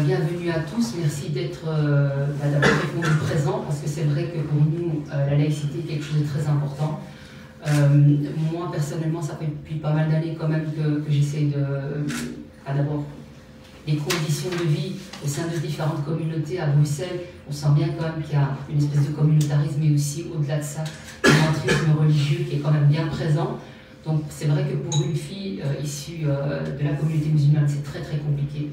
Bienvenue à tous, merci d'avoir répondu présent, parce que c'est vrai que pour nous, la laïcité est quelque chose de très important. Moi, personnellement, ça fait depuis pas mal d'années quand même que j'essaie d'abord les conditions de vie au sein de différentes communautés à Bruxelles. On sent bien quand même qu'il y a une espèce de communautarisme, mais aussi au-delà de ça, un entrisme religieux qui est quand même bien présent. Donc c'est vrai que pour une fille issue de la communauté musulmane, c'est très très compliqué.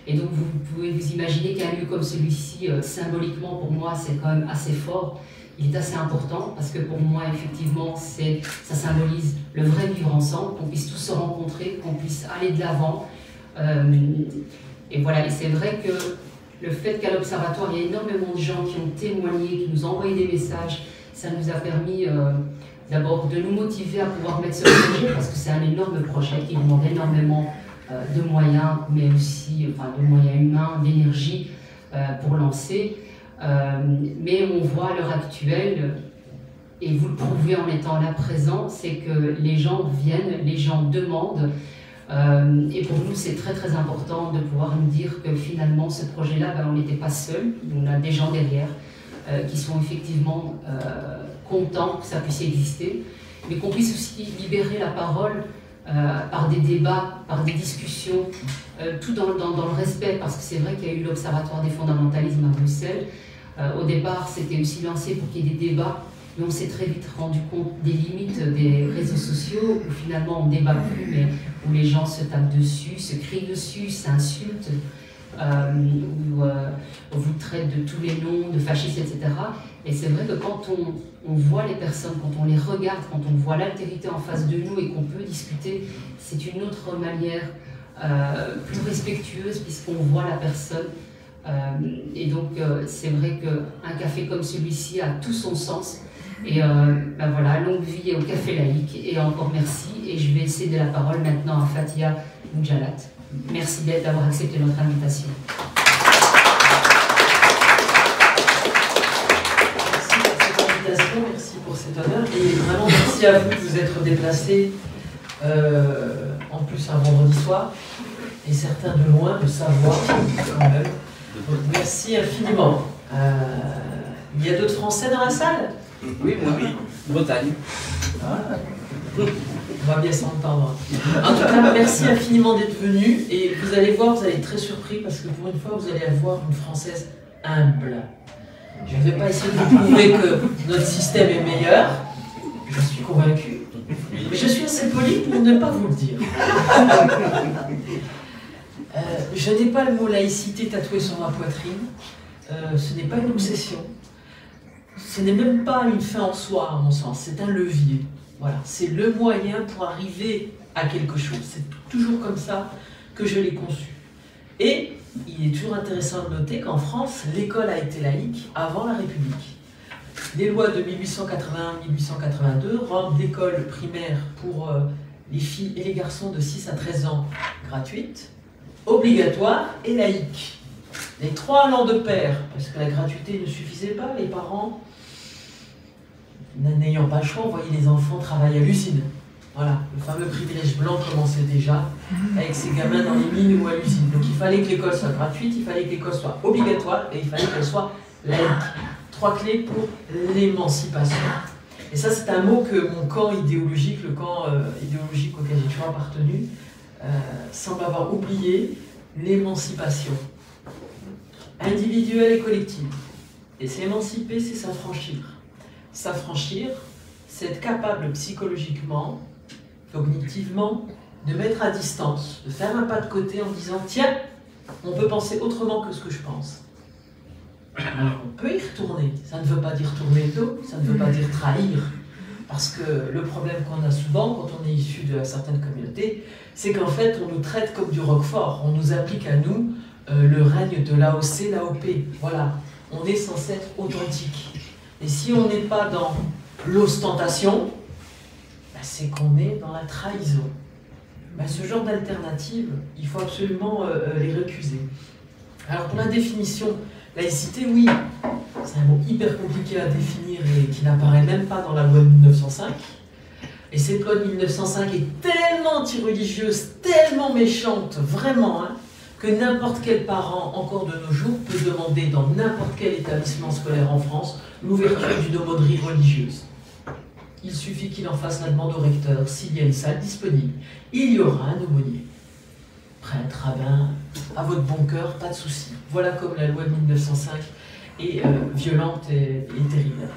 Et donc vous pouvez vous imaginer qu'un lieu comme celui-ci, symboliquement pour moi, c'est quand même assez fort. Il est assez important parce que pour moi, effectivement, ça symbolise le vrai vivre ensemble, qu'on puisse tous se rencontrer, qu'on puisse aller de l'avant. Et voilà, et c'est vrai que le fait qu'à l'Observatoire, il y a énormément de gens qui ont témoigné, qui nous ont envoyé des messages, ça nous a permis d'abord de nous motiver à pouvoir mettre ce projet, parce que c'est un énorme projet qui demande énormément de moyens, mais aussi de moyens humains, d'énergie pour lancer. Mais on voit à l'heure actuelle, et vous le prouvez en étant là présent, c'est que les gens viennent, les gens demandent. Et pour nous, c'est très très important de pouvoir nous dire que finalement, ce projet-là, on n'était pas seul. On a des gens derrière qui sont effectivement contents que ça puisse exister, mais qu'on puisse aussi libérer la parole par des débats, par des discussions, tout dans le respect, parce que c'est vrai qu'il y a eu l'Observatoire des fondamentalismes à Bruxelles. Au départ, c'était aussi lancé pour qu'il y ait des débats, mais on s'est très vite rendu compte des limites des réseaux sociaux, où finalement on ne débat plus, mais où les gens se tapent dessus, se crient dessus, s'insultent, où on vous traite de tous les noms, de fascistes, etc. Et c'est vrai que quand on voit les personnes, quand on les regarde, quand on voit l'altérité en face de nous et qu'on peut discuter, c'est une autre manière plus respectueuse, puisqu'on voit la personne. Et donc c'est vrai qu'un café comme celui-ci a tout son sens. Et voilà, longue vie au Café Laïque, et encore merci. Et je vais céder la parole maintenant à Fatia Moudjalat. Merci d'avoir accepté notre invitation. Merci pour cet honneur, et vraiment merci à vous de vous être déplacés en plus un vendredi soir, et certains de loin, de Savoie quand même. Donc, merci infiniment. Il y a d'autres Français dans la salle? Oui, moi oui, Bretagne. Ah. On va bien s'entendre. En tout cas, merci infiniment d'être venu, et vous allez voir, vous allez être très surpris, parce que pour une fois, vous allez avoir une Française humble. Je ne vais pas essayer de vous prouver que notre système est meilleur, je suis convaincu, mais je suis assez poli pour ne pas vous le dire. Je n'ai pas le mot laïcité tatoué sur ma poitrine, ce n'est pas une obsession, ce n'est même pas une fin en soi à mon sens, c'est un levier. Voilà, c'est le moyen pour arriver à quelque chose, c'est toujours comme ça que je l'ai conçu. Et il est toujours intéressant de noter qu'en France, l'école a été laïque avant la République. Les lois de 1881-1882 rendent l'école primaire pour les filles et les garçons de 6 à 13 ans gratuite, obligatoire et laïque. Les trois allant de pair, parce que la gratuité ne suffisait pas, les parents, n'ayant pas le choix, envoyaient les enfants travailler à l'usine. Voilà, le fameux privilège blanc commençait déjà avec ces gamins dans les mines ou à l'usine. Donc il fallait que l'école soit gratuite, il fallait que l'école soit obligatoire et il fallait qu'elle soit laïque. 3 clés pour l'émancipation. Et ça, c'est un mot que mon camp idéologique, le camp idéologique auquel j'ai toujours appartenu, semble avoir oublié, l'émancipation. Individuelle et collective. Et s'émanciper, c'est s'affranchir. S'affranchir, c'est être capable psychologiquement, cognitivement, de mettre à distance, de faire un pas de côté en disant « Tiens, on peut penser autrement que ce que je pense ». Alors, on peut y retourner. Ça ne veut pas dire tourner le dos, ça ne veut pas dire trahir. Parce que le problème qu'on a souvent quand on est issu de certaines communautés, c'est qu'en fait, on nous traite comme du roquefort. On nous applique à nous le règne de l'AOC, l'AOP. Voilà, on est censé être authentique. Et si on n'est pas dans l'ostentation, c'est qu'on est dans la trahison. Ce genre d'alternative, il faut absolument les récuser. Alors pour la définition, laïcité, oui, c'est un mot hyper compliqué à définir et qui n'apparaît même pas dans la loi de 1905. Et cette loi de 1905 est tellement anti-religieuse, tellement méchante, vraiment, hein, que n'importe quel parent, encore de nos jours, peut demander dans n'importe quel établissement scolaire en France l'ouverture d'une aumônerie religieuse. Il suffit qu'il en fasse la demande au recteur. S'il y a une salle disponible, il y aura un aumônier. Prêtre, rabbin, à votre bon cœur, pas de souci. Voilà comme la loi de 1905 est violente et terrible.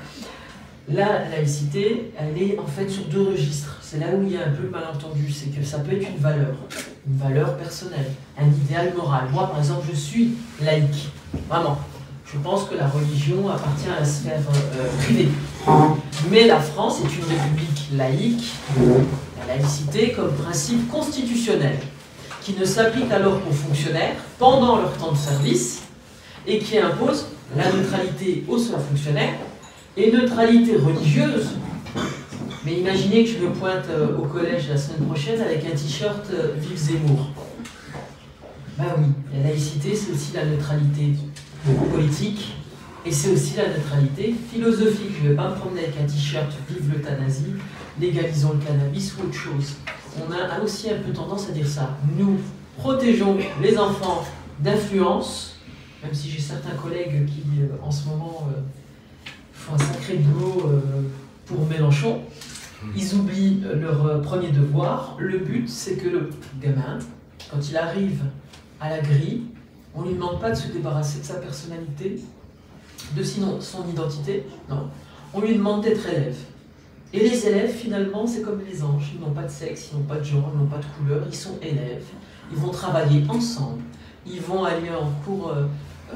La laïcité, elle est en fait sur deux registres. C'est là où il y a un peu le malentendu, c'est que ça peut être une valeur personnelle, un idéal moral. Moi, par exemple, je suis laïque, vraiment. Je pense que la religion appartient à la sphère privée. Mais la France est une république laïque, la laïcité comme principe constitutionnel, qui ne s'applique alors qu'aux fonctionnaires pendant leur temps de service et qui impose la neutralité aux seuls fonctionnaires et neutralité religieuse. Mais imaginez que je me pointe au collège la semaine prochaine avec un t-shirt Vive Zemmour. Ben oui, la laïcité, c'est aussi la neutralité politique et c'est aussi la neutralité philosophique. Je ne vais pas me promener avec un t-shirt Vive l'euthanasie, légalisons le cannabis ou autre chose. On a aussi un peu tendance à dire ça. Nous protégeons les enfants d'influence, même si j'ai certains collègues qui, en ce moment, font un sacré boulot pour Mélenchon. Ils oublient leur premier devoir. Le but, c'est que le gamin, quand il arrive à la grille, on ne lui demande pas de se débarrasser de sa personnalité, de son identité, non. On lui demande d'être élève. Et les élèves, finalement, c'est comme les anges. Ils n'ont pas de sexe, ils n'ont pas de genre, ils n'ont pas de couleur, ils sont élèves. Ils vont travailler ensemble. Ils vont aller en cours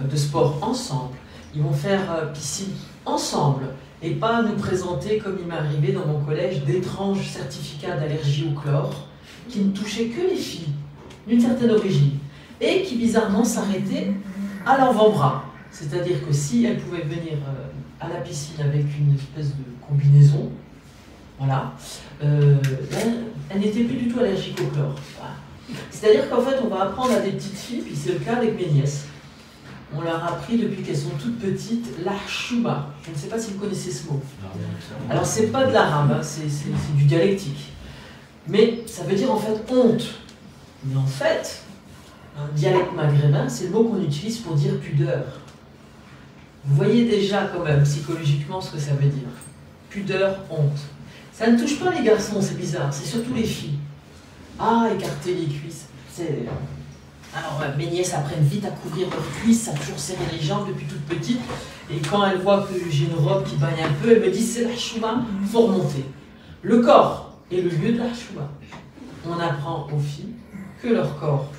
de sport ensemble. Ils vont faire piscine ensemble. Et pas nous présenter, comme il m'est arrivé dans mon collège, d'étranges certificats d'allergie au chlore qui ne touchaient que les filles d'une certaine origine et qui bizarrement s'arrêtaient à l'avant-bras. C'est-à-dire que si elles pouvaient venir à la piscine avec une espèce de combinaison, voilà, elles n'étaient plus du tout allergiques au chlore. Voilà. C'est-à-dire qu'en fait, on va apprendre à des petites filles, puis c'est le cas avec mes nièces. On leur a appris depuis qu'elles sont toutes petites l'archouma. Je ne sais pas si vous connaissez ce mot. Alors, c'est pas de l'arabe, hein, c'est du dialectique. Mais ça veut dire en fait honte. Mais en fait, un dialecte maghrébin, c'est le mot qu'on utilise pour dire pudeur. Vous voyez déjà quand même psychologiquement ce que ça veut dire. Pudeur, honte. Ça ne touche pas les garçons, c'est bizarre, c'est surtout les filles. Ah, écarter les cuisses. Alors, mes nièces apprennent vite à couvrir leurs cuisses, à toujours serrer les jambes depuis toute petite. Et quand elles voient que j'ai une robe qui bagne un peu, elles me disent c'est la chouma, il faut remonter. Le corps est le lieu de la chouma. On apprend aux filles que leur corps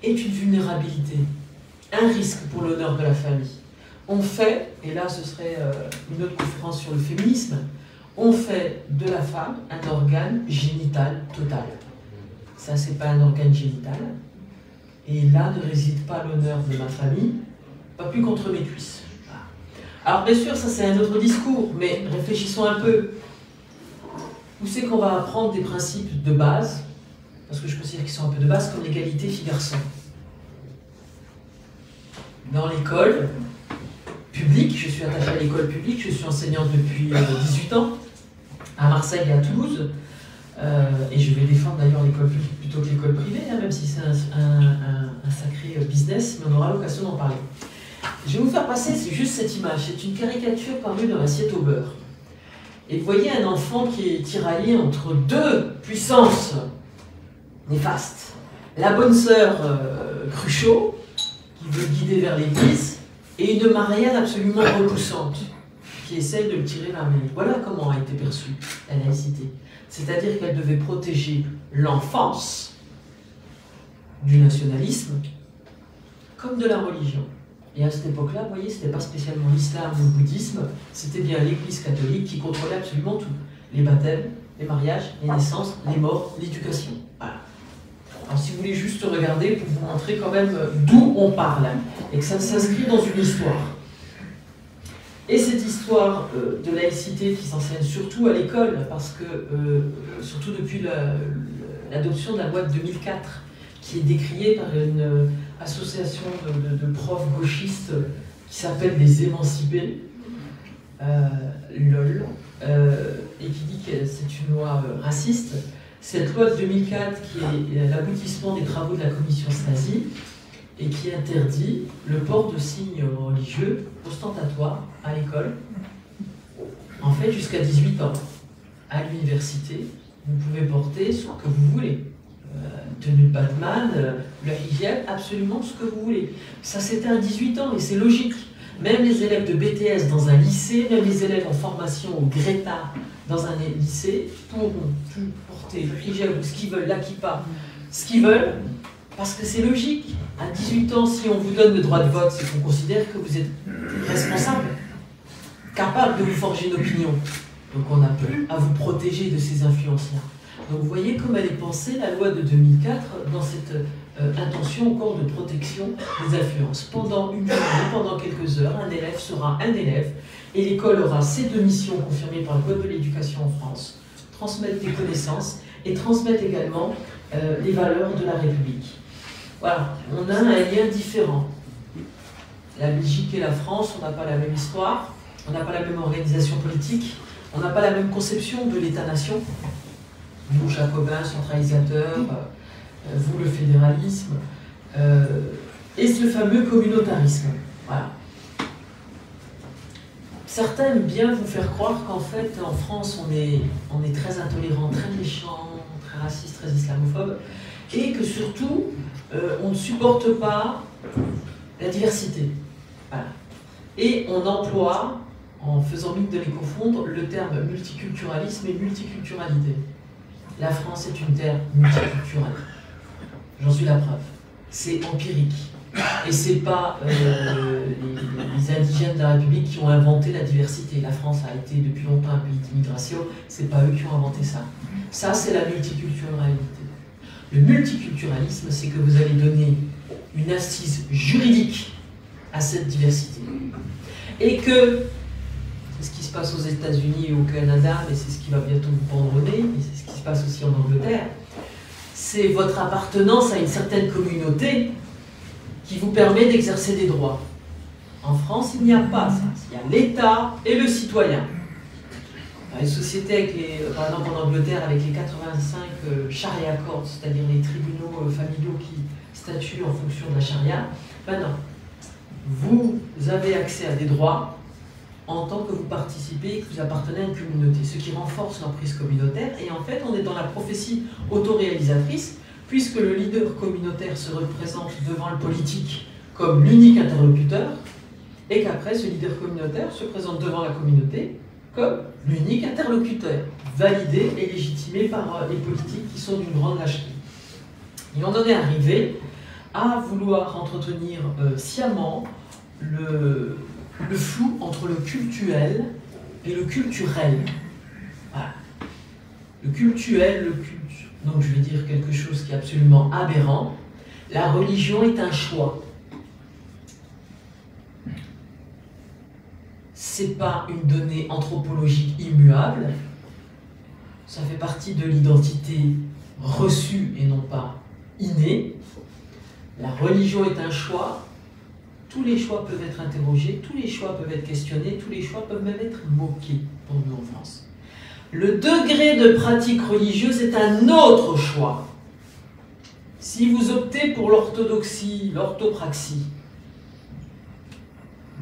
est une vulnérabilité, un risque pour l'honneur de la famille. On fait, et là ce serait une autre conférence sur le féminisme, on fait de la femme un organe génital total. Ça, c'est pas un organe génital. Et là ne réside pas l'honneur de ma famille, pas plus contre mes cuisses. Alors bien sûr, ça c'est un autre discours, mais réfléchissons un peu. Où c'est qu'on va apprendre des principes de base, parce que je considère qu'ils sont un peu de base, comme l'égalité filles-garçons. Dans l'école publique, je suis attachée à l'école publique, je suis enseignante depuis 18 ans, à Marseille et à Toulouse, et je vais défendre d'ailleurs l'école publique plutôt que l'école privée, hein, même si c'est un sacré business, mais on aura l'occasion d'en parler. Je vais vous faire passer juste cette image, c'est une caricature parue dans l'assiette au beurre. Et vous voyez un enfant qui est tiraillé entre deux puissances néfastes. La bonne sœur Cruchot, qui veut guider vers l'église, et une Marianne absolument repoussante, qui essaie de le tirer vers l'Amérique. Voilà comment a été perçue la laïcité. C'est-à-dire qu'elle devait protéger l'enfance du nationalisme comme de la religion. Et à cette époque-là, vous voyez, ce n'était pas spécialement l'islam ou le bouddhisme, c'était bien l'Église catholique qui contrôlait absolument tout. Les baptêmes, les mariages, les naissances, les morts, l'éducation. Voilà. Alors si vous voulez juste regarder pour vous montrer quand même d'où on parle, et que ça s'inscrit dans une histoire. Et cette histoire de laïcité qui s'enseigne surtout à l'école, parce que, surtout depuis l'adoption de la loi de 2004, qui est décriée par une association de profs gauchistes qui s'appelle les Émancipés, LOL, et qui dit que c'est une loi raciste, Cette loi de 2004 qui est l'aboutissement des travaux de la commission Stasi et qui interdit le port de signes religieux ostentatoires à l'école, en fait jusqu'à 18 ans. À l'université, vous pouvez porter ce que vous voulez. Tenue de Batman, le hijab, absolument ce que vous voulez. Ça c'était à 18 ans et c'est logique. Même les élèves de BTS dans un lycée, même les élèves en formation au Greta dans un lycée, pourront tout porter le hijab ou ce qu'ils veulent, la kippa, ce qu'ils veulent, parce que c'est logique. À 18 ans, si on vous donne le droit de vote, c'est qu'on considère que vous êtes responsable, capable de vous forger une opinion. Donc on n'a plus à vous protéger de ces influences-là. Donc vous voyez comme elle est pensée, la loi de 2004, dans cette intention encore de protection des influences. Pendant une journée, pendant quelques heures, un élève sera un élève et l'école aura ces deux missions confirmées par le Code de l'éducation en France, transmettre des connaissances et transmettre également les valeurs de la République. Voilà, on a un lien différent. La Belgique et la France, on n'a pas la même histoire, on n'a pas la même organisation politique, on n'a pas la même conception de l'État-nation. Vous, jacobins, centralisateurs, vous, le fédéralisme, et ce fameux communautarisme. Voilà. Certains aiment bien vous faire croire qu'en fait, en France, on est très intolérant, très méchant, très raciste, très islamophobe, et que surtout, on ne supporte pas la diversité. Voilà. Et on emploie, en faisant mine de les confondre, le terme multiculturalisme et multiculturalité. La France est une terre multiculturelle. J'en suis la preuve. C'est empirique. Et ce n'est pas les indigènes de la République qui ont inventé la diversité. La France a été depuis longtemps un pays d'immigration. Ce n'est pas eux qui ont inventé ça. Ça, c'est la multiculturalité. Le multiculturalisme, c'est que vous allez donner une assise juridique à cette diversité. Et que, c'est ce qui se passe aux États-Unis et au Canada, mais c'est ce qui va bientôt vous pendre au nez, et c'est ce qui se passe aussi en Angleterre, c'est votre appartenance à une certaine communauté qui vous permet d'exercer des droits. En France, il n'y a pas ça. Il y a l'État et le citoyen. Dans les sociétés, avec par exemple en Angleterre, avec les 85 charia courts, c'est-à-dire les tribunaux familiaux qui statuent en fonction de la charia, ben non. Vous avez accès à des droits en tant que vous participez et que vous appartenez à une communauté, ce qui renforce l'emprise communautaire. Et en fait, on est dans la prophétie autoréalisatrice, puisque le leader communautaire se représente devant le politique comme l'unique interlocuteur, et qu'après, ce leader communautaire se présente devant la communauté comme l'unique interlocuteur, validé et légitimé par les politiques qui sont d'une grande lâcheté. Et on en est arrivé à vouloir entretenir sciemment le flou entre le cultuel et le culturel. Voilà. Le cultuel, le culte. Donc je vais dire quelque chose qui est absolument aberrant. La religion est un choix. C'est pas une donnée anthropologique immuable. Ça fait partie de l'identité reçue et non pas innée. La religion est un choix. Tous les choix peuvent être interrogés, tous les choix peuvent être questionnés, tous les choix peuvent même être moqués pour nous en France. Le degré de pratique religieuse est un autre choix. Si vous optez pour l'orthodoxie, l'orthopraxie,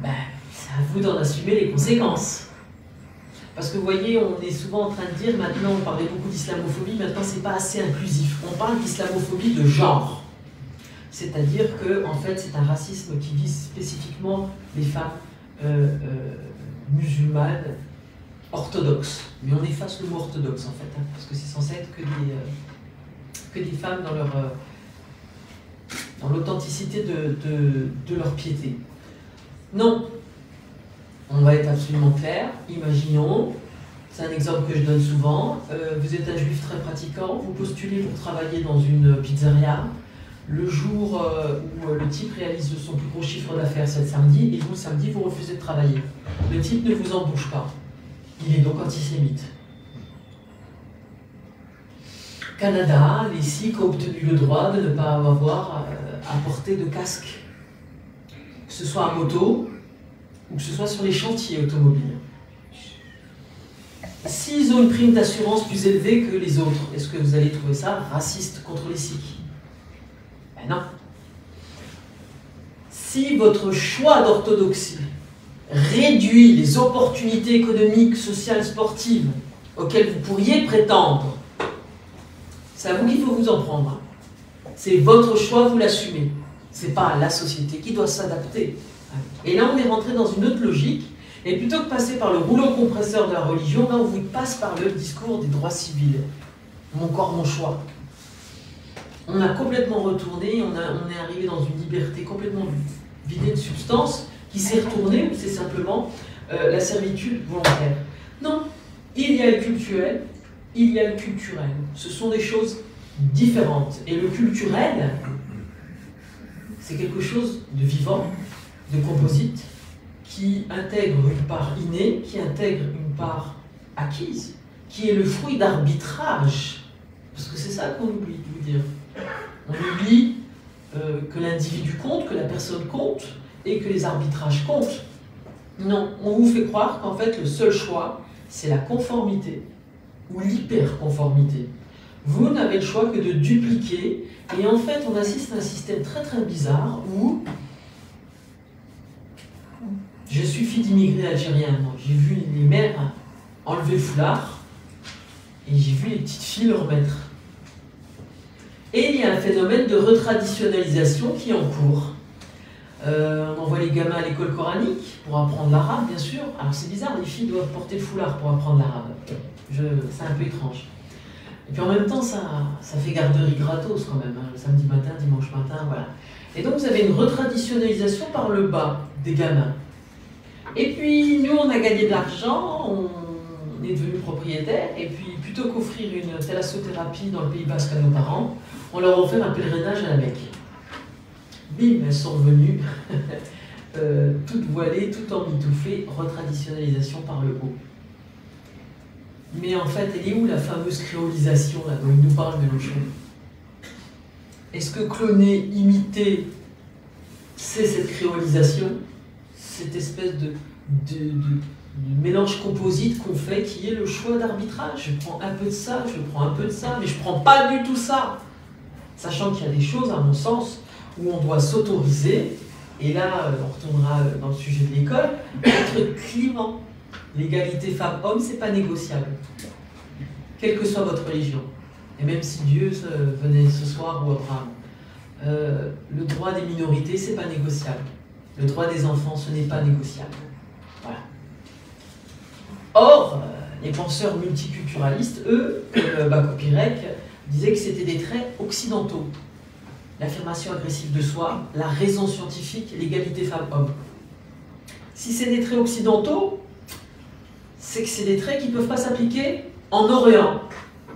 ben, c'est à vous d'en assumer les conséquences. Parce que vous voyez, on est souvent en train de dire, maintenant on parlait beaucoup d'islamophobie, maintenant c'est pas assez inclusif. On parle d'islamophobie de genre. C'est-à-dire que, en fait, c'est un racisme qui vise spécifiquement les femmes musulmanes orthodoxes. Mais on efface le mot orthodoxe, en fait, hein, parce que c'est censé être que des femmes dans l'authenticité de leur piété. Non, on va être absolument clair. Imaginons, c'est un exemple que je donne souvent, vous êtes un juif très pratiquant, vous postulez pour travailler dans une pizzeria. Le jour où le type réalise son plus gros chiffre d'affaires, c'est le samedi, et vous, le samedi, vous refusez de travailler. Le type ne vous embauche pas. Il est donc antisémite. Canada, les Sikhs ont obtenu le droit de ne pas avoir à porter de casque, que ce soit à moto ou que ce soit sur les chantiers automobiles. s'ils ont une prime d'assurance plus élevée que les autres, est-ce que vous allez trouver ça raciste contre les Sikhs? Ben non. Si votre choix d'orthodoxie réduit les opportunités économiques, sociales, sportives auxquelles vous pourriez prétendre, c'est à vous qu'il faut vous en prendre. C'est votre choix, vous l'assumez. C'est pas la société qui doit s'adapter. Et là, on est rentré dans une autre logique. Et plutôt que passer par le rouleau compresseur de la religion, là, on vous passe par le discours des droits civils. Mon corps, mon choix. On a complètement retourné, on est arrivé dans une liberté complètement vidée de substance, qui s'est retournée, ou c'est simplement la servitude volontaire. Non, il y a le cultuel, il y a le culturel. Ce sont des choses différentes. Et le culturel, c'est quelque chose de vivant, de composite, qui intègre une part innée, qui intègre une part acquise, qui est le fruit d'arbitrage. Parce que c'est ça qu'on oublie de vous dire. On oublie que l'individu compte, que la personne compte, et que les arbitrages comptent. Non, on vous fait croire qu'en fait le seul choix, c'est la conformité, ou l'hyperconformité. Vous n'avez le choix que de dupliquer, et en fait on assiste à un système très très bizarre où je suis fille d'immigrés algériens, j'ai vu les mères enlever le foulard, et j'ai vu les petites filles le remettre. Et il y a un phénomène de retraditionnalisation qui est en cours. On envoie les gamins à l'école coranique pour apprendre l'arabe, bien sûr. Alors c'est bizarre, les filles doivent porter le foulard pour apprendre l'arabe. C'est un peu étrange. Et puis en même temps, ça fait garderie gratos quand même, hein, le samedi matin, dimanche matin, voilà. Et donc vous avez une retraditionnalisation par le bas des gamins. Et puis nous, on a gagné de l'argent, on est devenus propriétaires, et puis plutôt qu'offrir une thalassothérapie dans le Pays Basque à nos parents, on leur a offert un pèlerinage à la Mecque. Bim, elles sont revenues, toutes voilées, tout emmitouflées, retraditionnalisation par le haut. Mais en fait, elle est où la fameuse créolisation là, dont il nous parle Mélenchon? Est-ce que cloner, imiter, c'est cette créolisation? Cette espèce de mélange composite qu'on fait qui est le choix d'arbitrage. Je prends un peu de ça, je prends un peu de ça, mais je prends pas du tout ça. Sachant qu'il y a des choses, à mon sens, où on doit s'autoriser, et là, on retournera dans le sujet de l'école, être clivant. L'égalité femmes-hommes, c'est pas négociable. Quelle que soit votre religion. Et même si Dieu venait ce soir ou Abraham. Le droit des minorités, c'est pas négociable. Le droit des enfants, ce n'est pas négociable. Voilà. Or, les penseurs multiculturalistes, eux, comme Bakopirek, disaient que c'était des traits occidentaux. L'affirmation agressive de soi, la raison scientifique, l'égalité femmes-hommes. Si c'est des traits occidentaux, c'est que c'est des traits qui ne peuvent pas s'appliquer en Orient.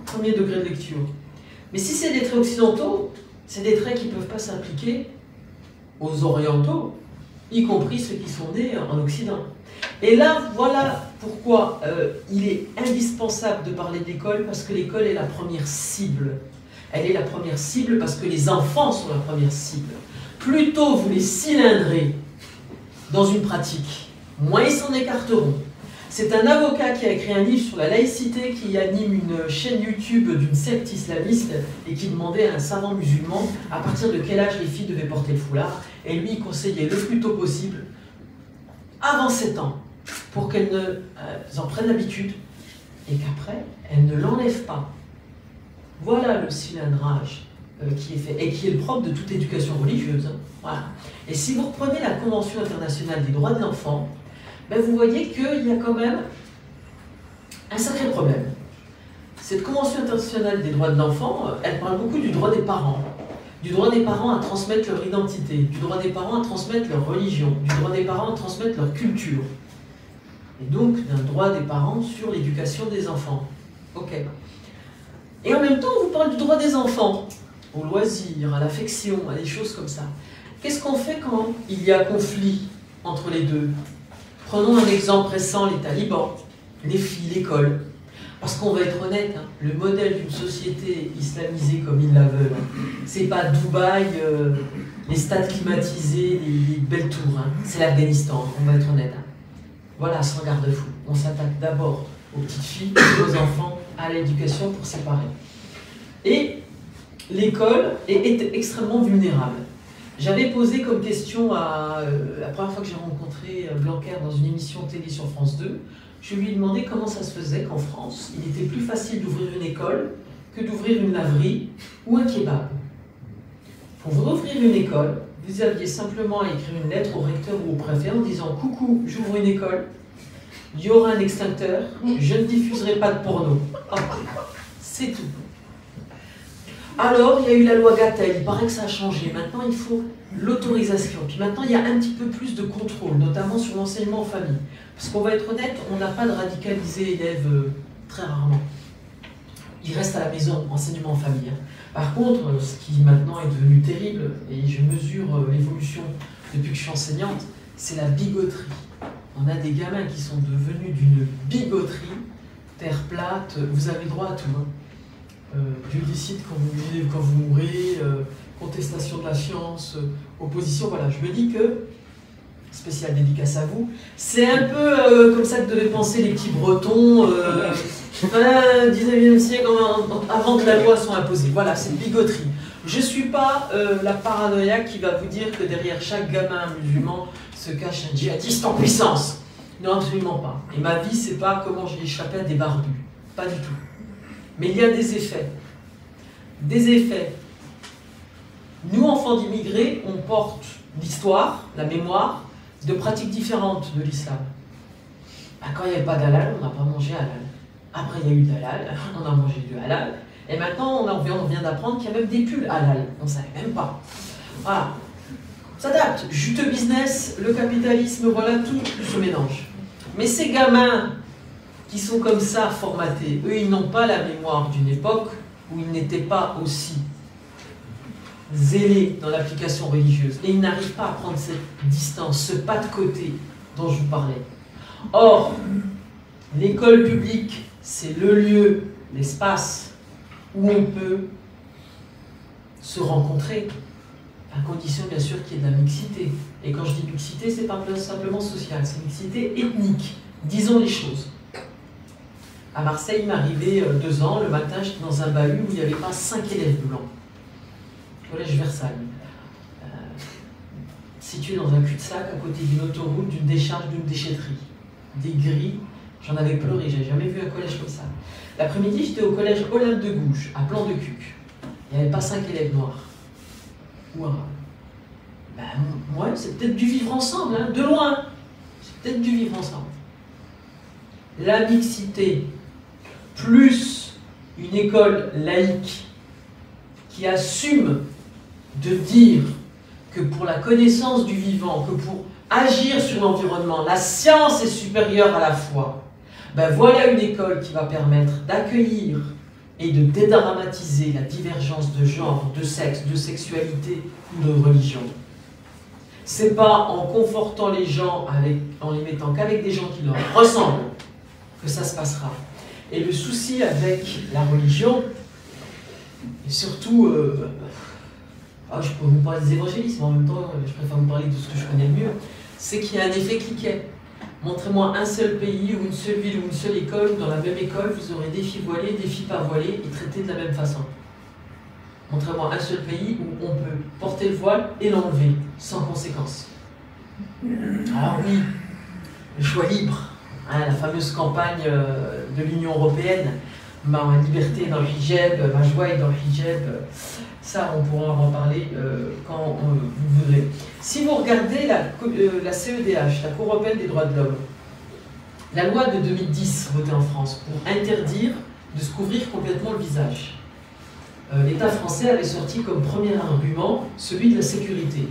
Premier degré de lecture. Mais si c'est des traits occidentaux, c'est des traits qui ne peuvent pas s'appliquer aux orientaux, y compris ceux qui sont nés en Occident. Et là, voilà pourquoi il est indispensable de parler d'école, parce que l'école est la première cible. Elle est la première cible parce que les enfants sont la première cible. Plus tôt vous les cylindrez dans une pratique, moins ils s'en écarteront. C'est un avocat qui a écrit un livre sur la laïcité, qui anime une chaîne YouTube d'une secte islamiste et qui demandait à un savant musulman à partir de quel âge les filles devaient porter le foulard. Et lui, il conseillait le plus tôt possible, avant 7 ans, pour qu'elles en prennent l'habitude et qu'après, elles ne l'enlèvent pas. Voilà le cylindrage qui est fait et qui est le propre de toute éducation religieuse. Voilà. Et si vous reprenez la Convention internationale des droits de l'enfant, ben vous voyez qu'il y a quand même un sacré problème. Cette Convention internationale des droits de l'enfant, elle parle beaucoup du droit des parents. Du droit des parents à transmettre leur identité, du droit des parents à transmettre leur religion, du droit des parents à transmettre leur culture. Et donc d'un droit des parents sur l'éducation des enfants. Ok. Et en même temps, on vous parle du droit des enfants, au loisir, à l'affection, à des choses comme ça. Qu'est-ce qu'on fait quand il y a conflit entre les deux? Prenons un exemple récent, les talibans, les filles, l'école. Parce qu'on va être honnête, hein, le modèle d'une société islamisée comme ils la veulent, c'est pas Dubaï, les stades climatisés, les belles tours, hein, c'est l'Afghanistan, on va être honnête. Hein. Voilà, sans garde-fou. On s'attaque d'abord aux petites filles, aux enfants, à l'éducation pour séparer. Et l'école est extrêmement vulnérable. J'avais posé comme question à la première fois que j'ai rencontré Blanquer dans une émission télé sur France 2, je lui ai demandé comment ça se faisait qu'en France, il était plus facile d'ouvrir une école que d'ouvrir une laverie ou un kebab. Pour rouvrir une école, vous aviez simplement à écrire une lettre au recteur ou au préfet en disant « Coucou, j'ouvre une école, il y aura un extincteur, je ne diffuserai pas de porno. » C'est tout. Alors, il y a eu la loi Gatel, il paraît que ça a changé. Maintenant, il faut l'autorisation. Puis maintenant, il y a un petit peu plus de contrôle, notamment sur l'enseignement en famille. Parce qu'on va être honnête, on n'a pas de radicalisés élèves très rarement. Ils restent à la maison, enseignement en famille. Par contre, ce qui maintenant est devenu terrible, et je mesure l'évolution depuis que je suis enseignante, c'est la bigoterie. On a des gamins qui sont devenus d'une bigoterie, terre plate, vous avez droit à tout. Dieu décide quand vous vivez, quand vous mourrez, contestation de la science, opposition, voilà. Je me dis que, spécial dédicace à vous, c'est un peu comme ça que devaient penser les petits Bretons, 19e siècle, avant que la loi soit imposée. Voilà, c'est une bigoterie. Je ne suis pas la paranoïaque qui va vous dire que derrière chaque gamin musulman se cache un djihadiste en puissance. Non, absolument pas. Et ma vie, c'est pas comment j'ai échappé à des barbus. Pas du tout. Mais il y a des effets. Des effets. Nous, enfants d'immigrés, on porte l'histoire, la mémoire, de pratiques différentes de l'islam. Quand il n'y avait pas d'halal, on n'a pas mangé halal. Après, il y a eu de halal, on a mangé du halal. Et maintenant, on vient d'apprendre qu'il y a même des pulls halal. On ne savait même pas. Voilà. Ça date. Juteux business, le capitalisme, voilà, tout se mélange. Mais ces gamins qui sont comme ça formatés, eux, ils n'ont pas la mémoire d'une époque où ils n'étaient pas aussi zélés dans l'application religieuse. Et ils n'arrivent pas à prendre cette distance, ce pas de côté dont je vous parlais. Or, l'école publique, c'est le lieu, l'espace où on peut se rencontrer, à condition bien sûr qu'il y ait de la mixité. Et quand je dis mixité, c'est pas simplement social, c'est mixité ethnique. Disons les choses. À Marseille, il m'est arrivé 2 ans, le matin, j'étais dans un bahut où il n'y avait pas 5 élèves blancs. Collège Versailles. Situé dans un cul-de-sac à côté d'une autoroute, d'une décharge, d'une déchetterie. Des grilles, j'en avais pleuré, j'avais jamais vu un collège comme ça. L'après-midi, j'étais au collège Olympe de Gouges, à Plan-de-Cuc. Il n'y avait pas 5 élèves noirs. Ou arabes. Ouais, c'est peut-être du vivre ensemble, hein, de loin. C'est peut-être du vivre ensemble. La mixité, plus une école laïque qui assume de dire que pour la connaissance du vivant, que pour agir sur l'environnement, la science est supérieure à la foi, voilà une école qui va permettre d'accueillir et de dédramatiser la divergence de genre, de sexe, de sexualité ou de religion. C'est pas en confortant les gens, en les mettant qu'avec des gens qui leur ressemblent, que ça se passera. Et le souci avec la religion, et surtout, je peux vous parler des évangélistes, mais en même temps, je préfère vous parler de ce que je connais le mieux, c'est qu'il y a un effet cliquet. Montrez-moi un seul pays ou une seule ville ou une seule école où dans la même école, vous aurez des filles voilées, des filles pas voilées et traitées de la même façon. Montrez-moi un seul pays où on peut porter le voile et l'enlever, sans conséquence. Alors oui, le choix libre, hein, la fameuse campagne de l'Union européenne, ma liberté dans le hijab, ma joie est dans le hijab, ça on pourra en parler quand vous voudrez. Si vous regardez la CEDH, la Cour européenne des droits de l'homme, la loi de 2010 votée en France pour interdire de se couvrir complètement le visage, l'État français avait sorti comme premier argument celui de la sécurité.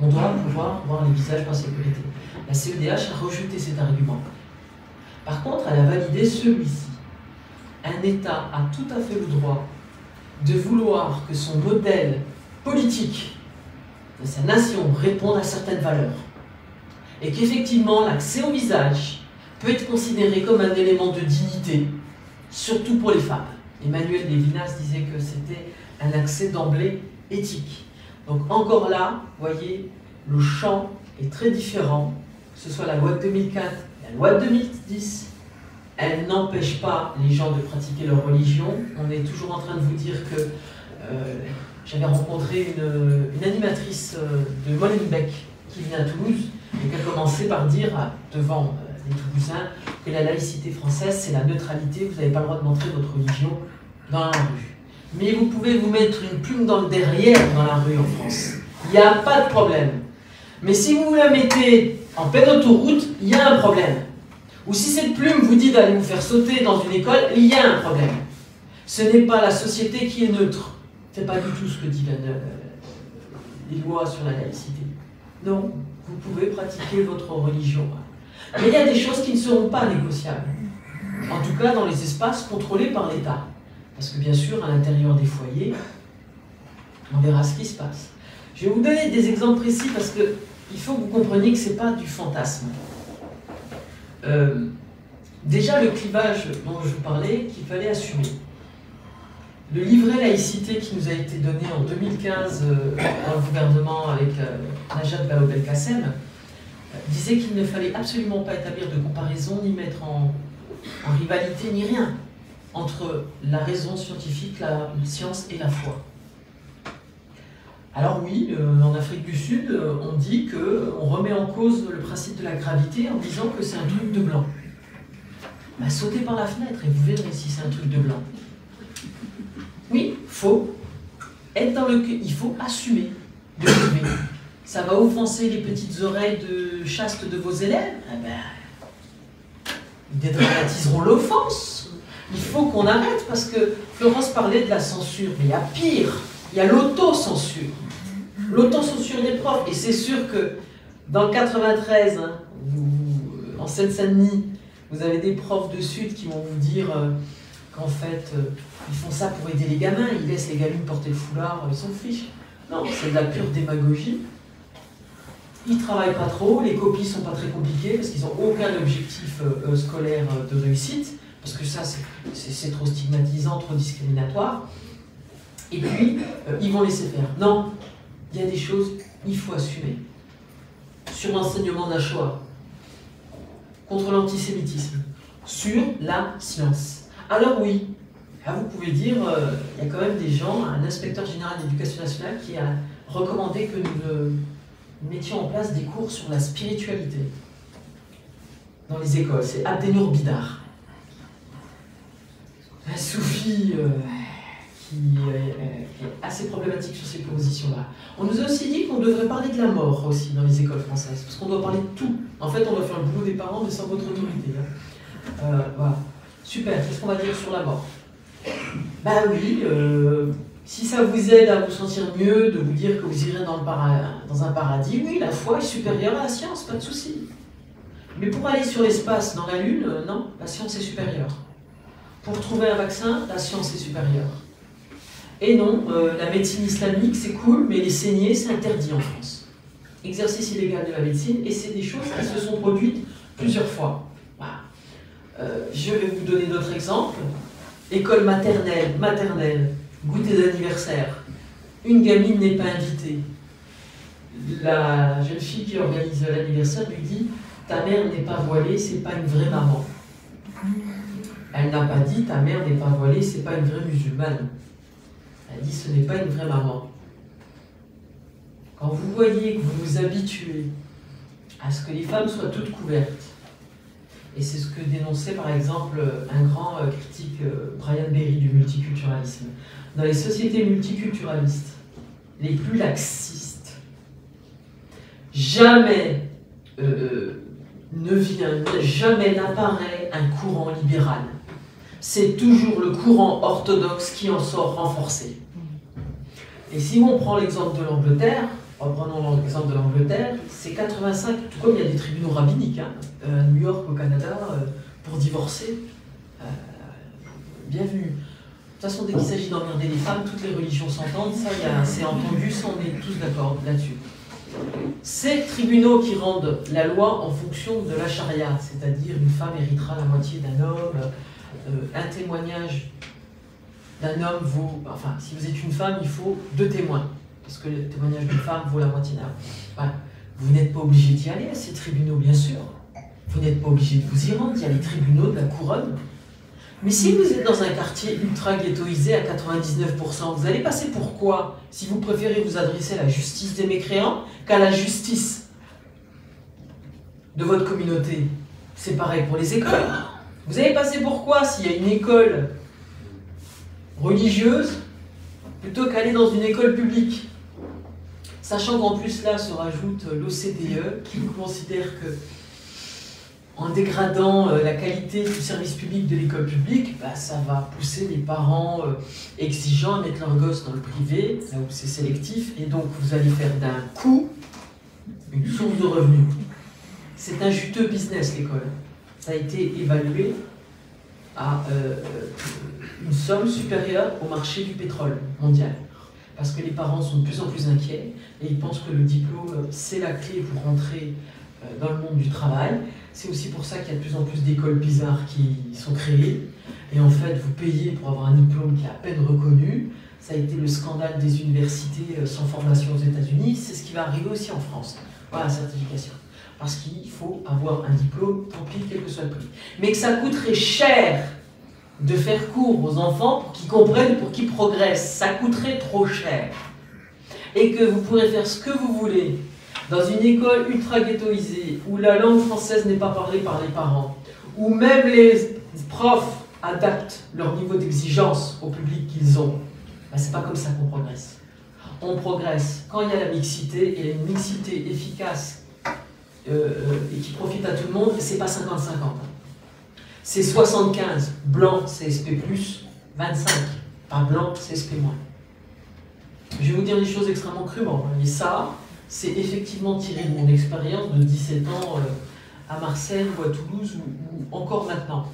On doit pouvoir voir les visages par sécurité. La CEDH a rejeté cet argument. Par contre, elle a validé celui-ci. Un État a tout à fait le droit de vouloir que son modèle politique de sa nation réponde à certaines valeurs. Et qu'effectivement, l'accès au visage peut être considéré comme un élément de dignité, surtout pour les femmes. Emmanuel Lévinas disait que c'était un accès d'emblée éthique. Donc encore là, vous voyez, le champ est très différent, que ce soit la loi de 2004, la loi de 2010, elle n'empêche pas les gens de pratiquer leur religion. On est toujours en train de vous dire que j'avais rencontré une animatrice de Molenbeek qui venait à Toulouse et qui a commencé par dire devant les Toulousains que la laïcité française, c'est la neutralité, vous n'avez pas le droit de montrer votre religion dans la rue. Mais vous pouvez vous mettre une plume dans le derrière dans la rue en France. Il n'y a pas de problème. Mais si vous la mettez en pleine autoroute, il y a un problème. Ou si cette plume vous dit d'aller vous faire sauter dans une école, il y a un problème. Ce n'est pas la société qui est neutre. Ce n'est pas du tout ce que dit les lois sur la laïcité. Non, vous pouvez pratiquer votre religion. Mais il y a des choses qui ne seront pas négociables. En tout cas, dans les espaces contrôlés par l'État. Parce que bien sûr, à l'intérieur des foyers, on verra ce qui se passe. Je vais vous donner des exemples précis parce qu'il faut que vous compreniez que ce n'est pas du fantasme. Déjà, le clivage dont je vous parlais, qu'il fallait assumer. Le livret laïcité qui nous a été donné en 2015 dans le gouvernement avec Najat Vallaud-Belkacem disait qu'il ne fallait absolument pas établir de comparaison, ni mettre en rivalité, ni rien entre la raison scientifique, la science et la foi. Alors oui, en Afrique du Sud, on dit qu'on remet en cause le principe de la gravité en disant que c'est un truc de blanc. Bah, sautez par la fenêtre et vous verrez si c'est un truc de blanc. Oui, faut être dans le... Il faut assumer de lever. Ça va offenser les petites oreilles de chaste de vos élèves. Eh ben, ils dédramatiseront l'offense. Il faut qu'on arrête parce que Florence parlait de la censure. Mais il y a pire. Il y a l'autocensure. L'autocensure des profs. Et c'est sûr que dans le 93, hein, en Seine-Saint-Denis, vous avez des profs de Sud qui vont vous dire qu'en fait, ils font ça pour aider les gamins, ils laissent les gamines porter le foulard, ils s'en fichent. Non, c'est de la pure démagogie. Ils ne travaillent pas trop, les copies ne sont pas très compliquées parce qu'ils n'ont aucun objectif scolaire de réussite, parce que ça, c'est trop stigmatisant, trop discriminatoire. Et puis, ils vont laisser faire. Non, il y a des choses, il faut assumer. Sur l'enseignement de la Shoah, contre l'antisémitisme, sur la science. Alors oui, là vous pouvez dire, il y a quand même des gens, un inspecteur général d'éducation nationale qui a recommandé que nous mettions en place des cours sur la spiritualité dans les écoles. C'est Abdenour Bidar. Un soufi qui est assez problématique sur ces positions-là. On nous a aussi dit qu'on devrait parler de la mort aussi dans les écoles françaises, parce qu'on doit parler de tout. En fait, on doit faire le boulot des parents, mais sans votre autorité. Voilà. Super, qu'est-ce qu'on va dire sur la mort? Ben oui, si ça vous aide à vous sentir mieux, de vous dire que vous irez dans un paradis, oui, la foi est supérieure à la science, pas de souci. Mais pour aller sur l'espace, dans la Lune, non, la science est supérieure. Pour trouver un vaccin, la science est supérieure. Et non, la médecine islamique, c'est cool, mais les saignées, c'est interdit en France. Exercice illégal de la médecine, et c'est des choses qui se sont produites plusieurs fois. Voilà. Je vais vous donner d'autres exemples. École maternelle, goûter d'anniversaire. Une gamine n'est pas invitée. La jeune fille qui organise l'anniversaire lui dit « Ta mère n'est pas voilée, c'est pas une vraie maman. » Elle n'a pas dit « Ta mère n'est pas voilée, c'est pas une vraie musulmane. » Elle dit « Ce n'est pas une vraie maman. » Quand vous voyez que vous vous habituez à ce que les femmes soient toutes couvertes, et c'est ce que dénonçait par exemple un grand critique, Brian Berry, du multiculturalisme. Dans les sociétés multiculturalistes, les plus laxistes, jamais jamais n'apparaît un courant libéral. C'est toujours le courant orthodoxe qui en sort renforcé. Et si on prend l'exemple de l'Angleterre, reprenons l'exemple de l'Angleterre, c'est 85, tout comme il y a des tribunaux rabbiniques, hein, à New York, au Canada, pour divorcer. Bienvenue. De toute façon, dès qu'il s'agit d'emmerder les femmes, toutes les religions s'entendent, ça c'est entendu, ça on est tous d'accord là-dessus. Ces tribunaux qui rendent la loi en fonction de la charia, c'est-à-dire une femme héritera la moitié d'un homme, un témoignage d'un homme vaut... Enfin, si vous êtes une femme, il faut 2 témoins. Parce que le témoignage d'une femme vaut la moitié d'un homme. Voilà. Vous n'êtes pas obligé d'y aller à ces tribunaux, bien sûr. vous n'êtes pas obligé de vous y rendre, il y a les tribunaux de la couronne. Mais si vous êtes dans un quartier ultra ghettoisé à 99%, vous allez passer pour quoi si vous préférez vous adresser à la justice des mécréants qu'à la justice de votre communauté? C'est pareil pour les écoles. Vous allez passer pour quoi s'il y a une école religieuse plutôt qu'aller dans une école publique? Sachant qu'en plus là se rajoute l'OCDE qui considère que en dégradant la qualité du service public de l'école publique, bah, ça va pousser les parents exigeants à mettre leurs gosses dans le privé, là où c'est sélectif, et donc vous allez faire d'un coup une source de revenus. C'est un juteux business l'école. Ça a été évalué à une somme supérieure au marché du pétrole mondial. Parce que les parents sont de plus en plus inquiets et ils pensent que le diplôme, c'est la clé pour rentrer dans le monde du travail. C'est aussi pour ça qu'il y a de plus en plus d'écoles bizarres qui sont créées. Et en fait, vous payez pour avoir un diplôme qui est à peine reconnu. Ça a été le scandale des universités sans formation aux États-Unis. C'est ce qui va arriver aussi en France. Voilà la certification. Parce qu'il faut avoir un diplôme, tant pis, quel que soit le prix. Mais que ça coûterait cher de faire cours aux enfants pour qu'ils comprennent, pour qu'ils progressent. Ça coûterait trop cher. Et que vous pourrez faire ce que vous voulez dans une école ultra ghettoisée, où la langue française n'est pas parlée par les parents, où même les profs adaptent leur niveau d'exigence au public qu'ils ont, ben, c'est pas comme ça qu'on progresse. On progresse quand il y a la mixité, et une mixité efficace et qui profite à tout le monde, c'est pas 50-50. C'est 75, blanc CSP+, 25, pas blanc CSP-. Je vais vous dire des choses extrêmement crûment, et ça, c'est effectivement tiré de mon expérience de 17 ans à Marseille ou à Toulouse ou encore maintenant.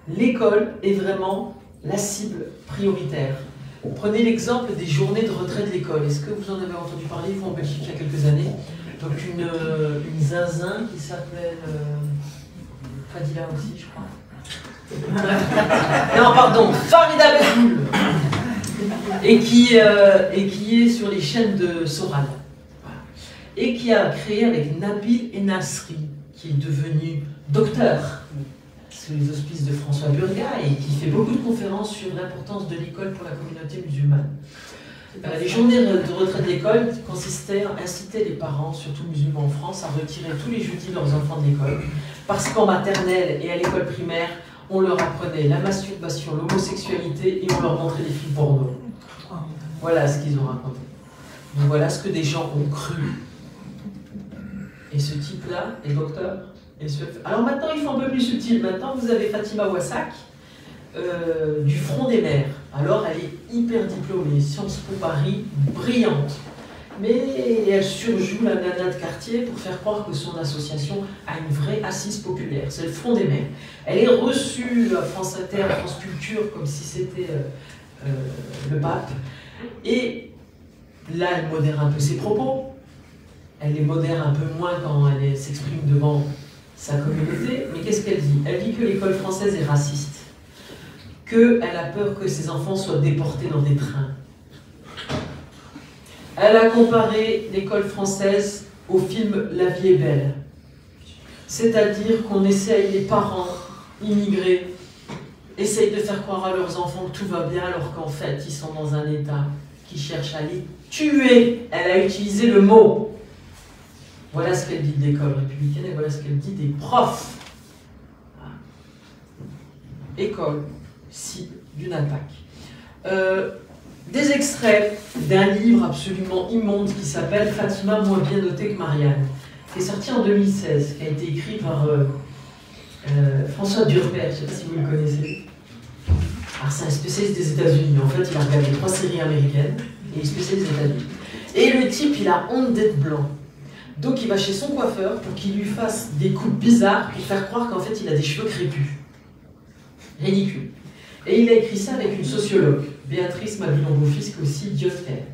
L'école est vraiment la cible prioritaire. Prenez l'exemple des journées de retrait de l'école. Est-ce que vous en avez entendu parler, vous, en Belgique, il y a quelques années? Donc une zinzin qui s'appelle Fadila aussi, je crois. Non, pardon, Farida Belhoul, et qui est sur les chaînes de Soral. Voilà. Et qui a créé avec Nabil Enasri, qui est devenu docteur sous les auspices de François Burga et qui fait beaucoup de conférences sur l'importance de l'école pour la communauté musulmane. Les journées de retrait de l'école consistaient à inciter les parents, surtout musulmans en France, à retirer tous les jeudis leurs enfants de l'école, parce qu'en maternelle et à l'école primaire, on leur apprenait la masturbation, l'homosexualité et on leur montrait des films porno. Voilà ce qu'ils ont raconté. Donc voilà ce que des gens ont cru. Et ce type-là est docteur. Alors maintenant, il faut un peu plus subtil. Maintenant, vous avez Fatima Ouassak, du Front des Mères. Alors, elle est hyper diplômée, Sciences Po Paris, brillante. Mais elle surjoue la nana de quartier pour faire croire que son association a une vraie assise populaire. C'est le Front des Mères. Elle est reçue à France Inter, à France Culture, comme si c'était le pape. Et là, elle modère un peu ses propos. Elle les modère un peu moins quand elle s'exprime devant sa communauté. Mais qu'est-ce qu'elle dit? Elle dit que l'école française est raciste. Qu'elle a peur que ses enfants soient déportés dans des trains. Elle a comparé l'école française au film La vie est belle. C'est-à-dire qu'on essaye, les parents immigrés, essayent de faire croire à leurs enfants que tout va bien, alors qu'en fait, ils sont dans un état qui cherche à les tuer. Elle a utilisé le mot. Voilà ce qu'elle dit de l'école républicaine et voilà ce qu'elle dit des profs. École, cible d'une attaque. Des extraits d'un livre absolument immonde qui s'appelle Fatima moins bien notée que Marianne, qui est sorti en 2016, qui a été écrit par François Durper, je ne sais pas si vous le connaissez. Alors c'est un spécialiste des États-Unis, en fait il a regardé 3 séries américaines et il est spécialiste des États-Unis. Et le type il a honte d'être blanc. Donc il va chez son coiffeur pour qu'il lui fasse des coupes bizarres pour faire croire qu'en fait il a des cheveux crépus. Ridicule. Et il a écrit ça avec une sociologue, Béatrice Mabilon-Beaufils, qui est aussi idiote qu'elle.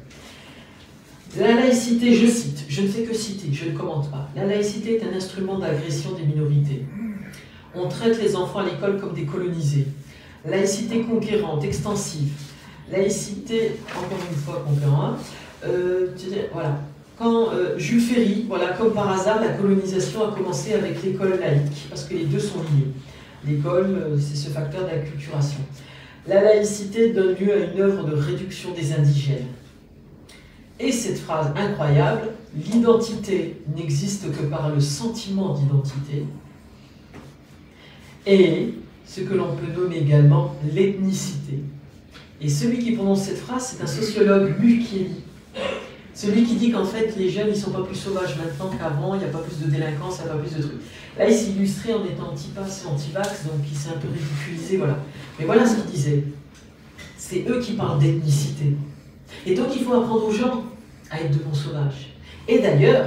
La laïcité, je cite, je ne fais que citer, je ne commente pas. La laïcité est un instrument d'agression des minorités. On traite les enfants à l'école comme des colonisés. Laïcité conquérante, extensive. Laïcité, encore une fois, conquérante. Voilà. quand Jules Ferry, voilà, comme par hasard, la colonisation a commencé avec l'école laïque, parce que les deux sont liés. L'école, c'est ce facteur d'acculturation. La laïcité donne lieu à une œuvre de réduction des indigènes. Et cette phrase incroyable, l'identité n'existe que par le sentiment d'identité, et ce que l'on peut nommer également l'ethnicité. Et celui qui prononce cette phrase, c'est un sociologue, Mukieli. Celui qui dit qu'en fait, les jeunes, ils ne sont pas plus sauvages maintenant qu'avant, il n'y a pas plus de délinquance, il n'y a pas plus de trucs. Là, il s'est illustré en étant anti-pass et anti-vax, donc il s'est un peu ridiculisé, voilà. Mais voilà ce qu'il disait. C'est eux qui parlent d'ethnicité. Et donc, il faut apprendre aux gens à être de bons sauvages. Et d'ailleurs,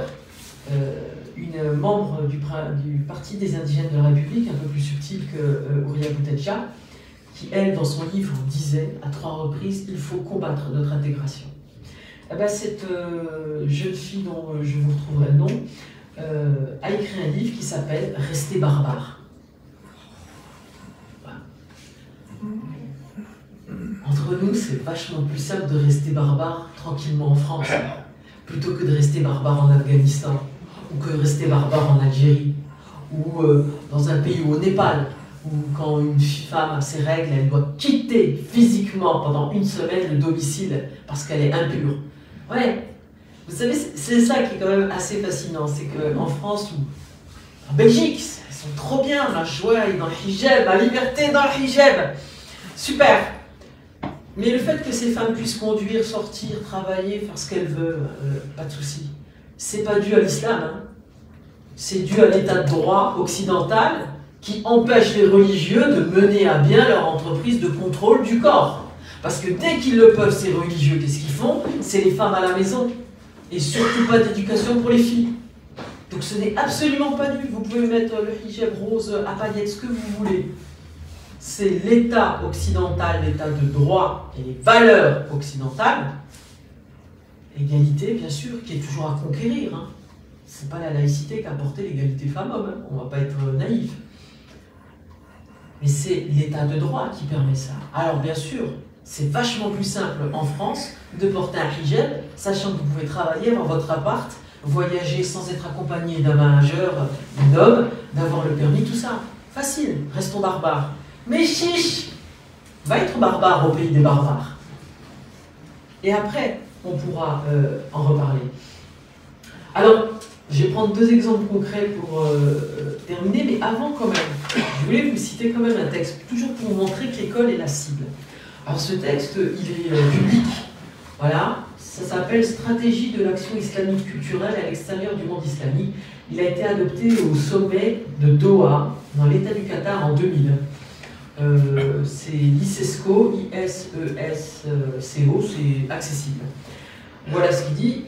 une membre du Parti des indigènes de la République, un peu plus subtile que Ouria Boutedja, qui, elle, dans son livre, disait à 3 reprises, il faut combattre notre intégration. Eh ben, cette jeune fille dont je vous retrouverai le nom a écrit un livre qui s'appelle « Rester barbare ». Voilà. Entre nous, c'est vachement plus simple de rester barbare tranquillement en France, plutôt que de rester barbare en Afghanistan, ou que de rester barbare en Algérie, ou dans un pays au Népal, où quand une femme a ses règles, elle doit quitter physiquement pendant 1 semaine le domicile parce qu'elle est impure. Ouais, vous savez, c'est ça qui est quand même assez fascinant, c'est qu'en France ou en Belgique, elles sont trop bien, la joie est dans le hijab, la liberté dans le hijab, super. Mais le fait que ces femmes puissent conduire, sortir, travailler, faire ce qu'elles veulent, pas de souci. C'est pas dû à l'islam, hein. C'est dû à l'état de droit occidental qui empêche les religieux de mener à bien leur entreprise de contrôle du corps. Parce que dès qu'ils le peuvent, ces religieux, qu'est-ce qu'ils font? C'est les femmes à la maison. Et surtout pas d'éducation pour les filles. Donc ce n'est absolument pas dû. Vous pouvez mettre le hijab rose à paillettes, ce que vous voulez. C'est l'état occidental, l'état de droit et les valeurs occidentales. Égalité, bien sûr, qui est toujours à conquérir. Hein. C'est pas la laïcité qui a apporté l'égalité femmes-hommes. Hein. On va pas être naïf. Mais c'est l'état de droit qui permet ça. Alors bien sûr, c'est vachement plus simple en France de porter un hijab, sachant que vous pouvez travailler dans votre appart, voyager sans être accompagné d'un manager, d'homme, d'avoir le permis, tout ça. Facile, restons barbares. Mais chiche, va être barbare au pays des barbares. Et après, on pourra en reparler. Alors, je vais prendre 2 exemples concrets pour terminer, mais avant quand même, je voulais vous citer quand même un texte, toujours pour vous montrer que l'école est la cible. Alors ce texte, il est public, voilà, ça s'appelle « Stratégie de l'action islamique culturelle à l'extérieur du monde islamique ». Il a été adopté au sommet de Doha, dans l'État du Qatar, en 2000. C'est l'ISESCO, I-S-E-S-C-O, c'est accessible. Voilà ce qu'il dit.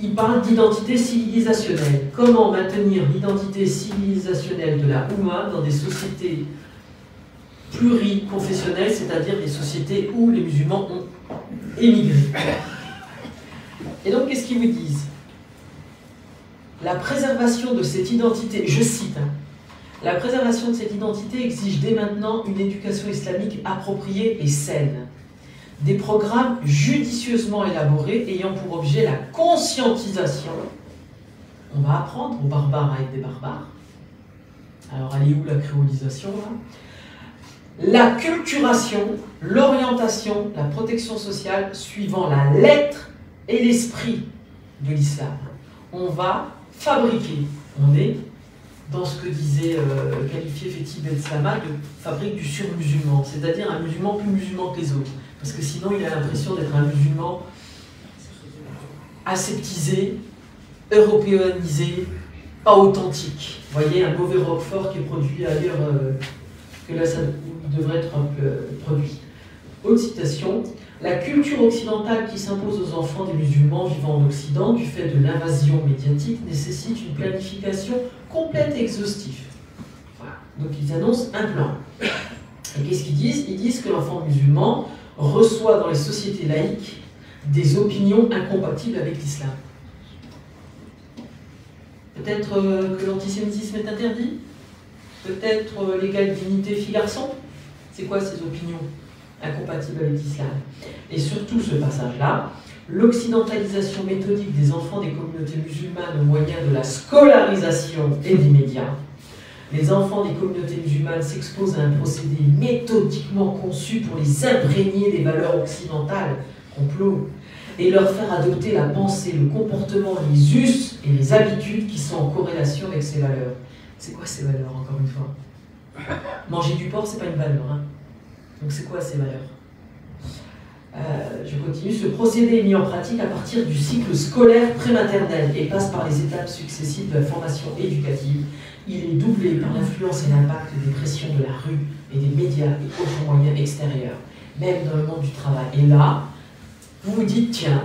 Il parle d'identité civilisationnelle. Comment maintenir l'identité civilisationnelle de la Oumma dans des sociétés pluriconfessionnelles, c'est-à-dire des sociétés où les musulmans ont émigré. Et donc, qu'est-ce qu'ils vous disent? La préservation de cette identité, je cite, hein, la préservation de cette identité exige dès maintenant une éducation islamique appropriée et saine. Des programmes judicieusement élaborés ayant pour objet la conscientisation. On va apprendre aux barbares à être des barbares. Alors, elle est où la créolisation là? La culturation, l'orientation, la protection sociale suivant la lettre et l'esprit de l'islam. On va fabriquer, on est dans ce que disait qualifié Fethi Ben Slama de fabrique du surmusulman, c'est-à-dire un musulman plus musulman que les autres. Parce que sinon, il a l'impression d'être un musulman aseptisé, européanisé, pas authentique. Vous voyez, un mauvais roquefort qui est produit ailleurs que là, ça devrait être produit. Autre citation. La culture occidentale qui s'impose aux enfants des musulmans vivant en Occident du fait de l'invasion médiatique nécessite une planification complète et exhaustive. Voilà. Donc ils annoncent un plan. Et qu'est-ce qu'ils disent? Ils disent que l'enfant musulman reçoit dans les sociétés laïques des opinions incompatibles avec l'islam. Peut-être que l'antisémitisme est interdit? Peut-être l'égale dignité fille-garçon? C'est quoi ces opinions incompatibles avec l'islam? Et surtout ce passage-là, l'occidentalisation méthodique des enfants des communautés musulmanes au moyen de la scolarisation et des médias. Les enfants des communautés musulmanes s'exposent à un procédé méthodiquement conçu pour les imprégner des valeurs occidentales, complot, et leur faire adopter la pensée, le comportement, les us et les habitudes qui sont en corrélation avec ces valeurs. C'est quoi ces valeurs, encore une fois? Manger du porc, c'est pas une valeur. Hein. Donc c'est quoi ces valeurs? Je continue. Ce procédé est mis en pratique à partir du cycle scolaire prématernel et passe par les étapes successives de la formation éducative. Il est doublé par l'influence et l'impact des pressions de la rue et des médias et autres moyens extérieurs, même dans le monde du travail. Et là, vous vous dites, tiens,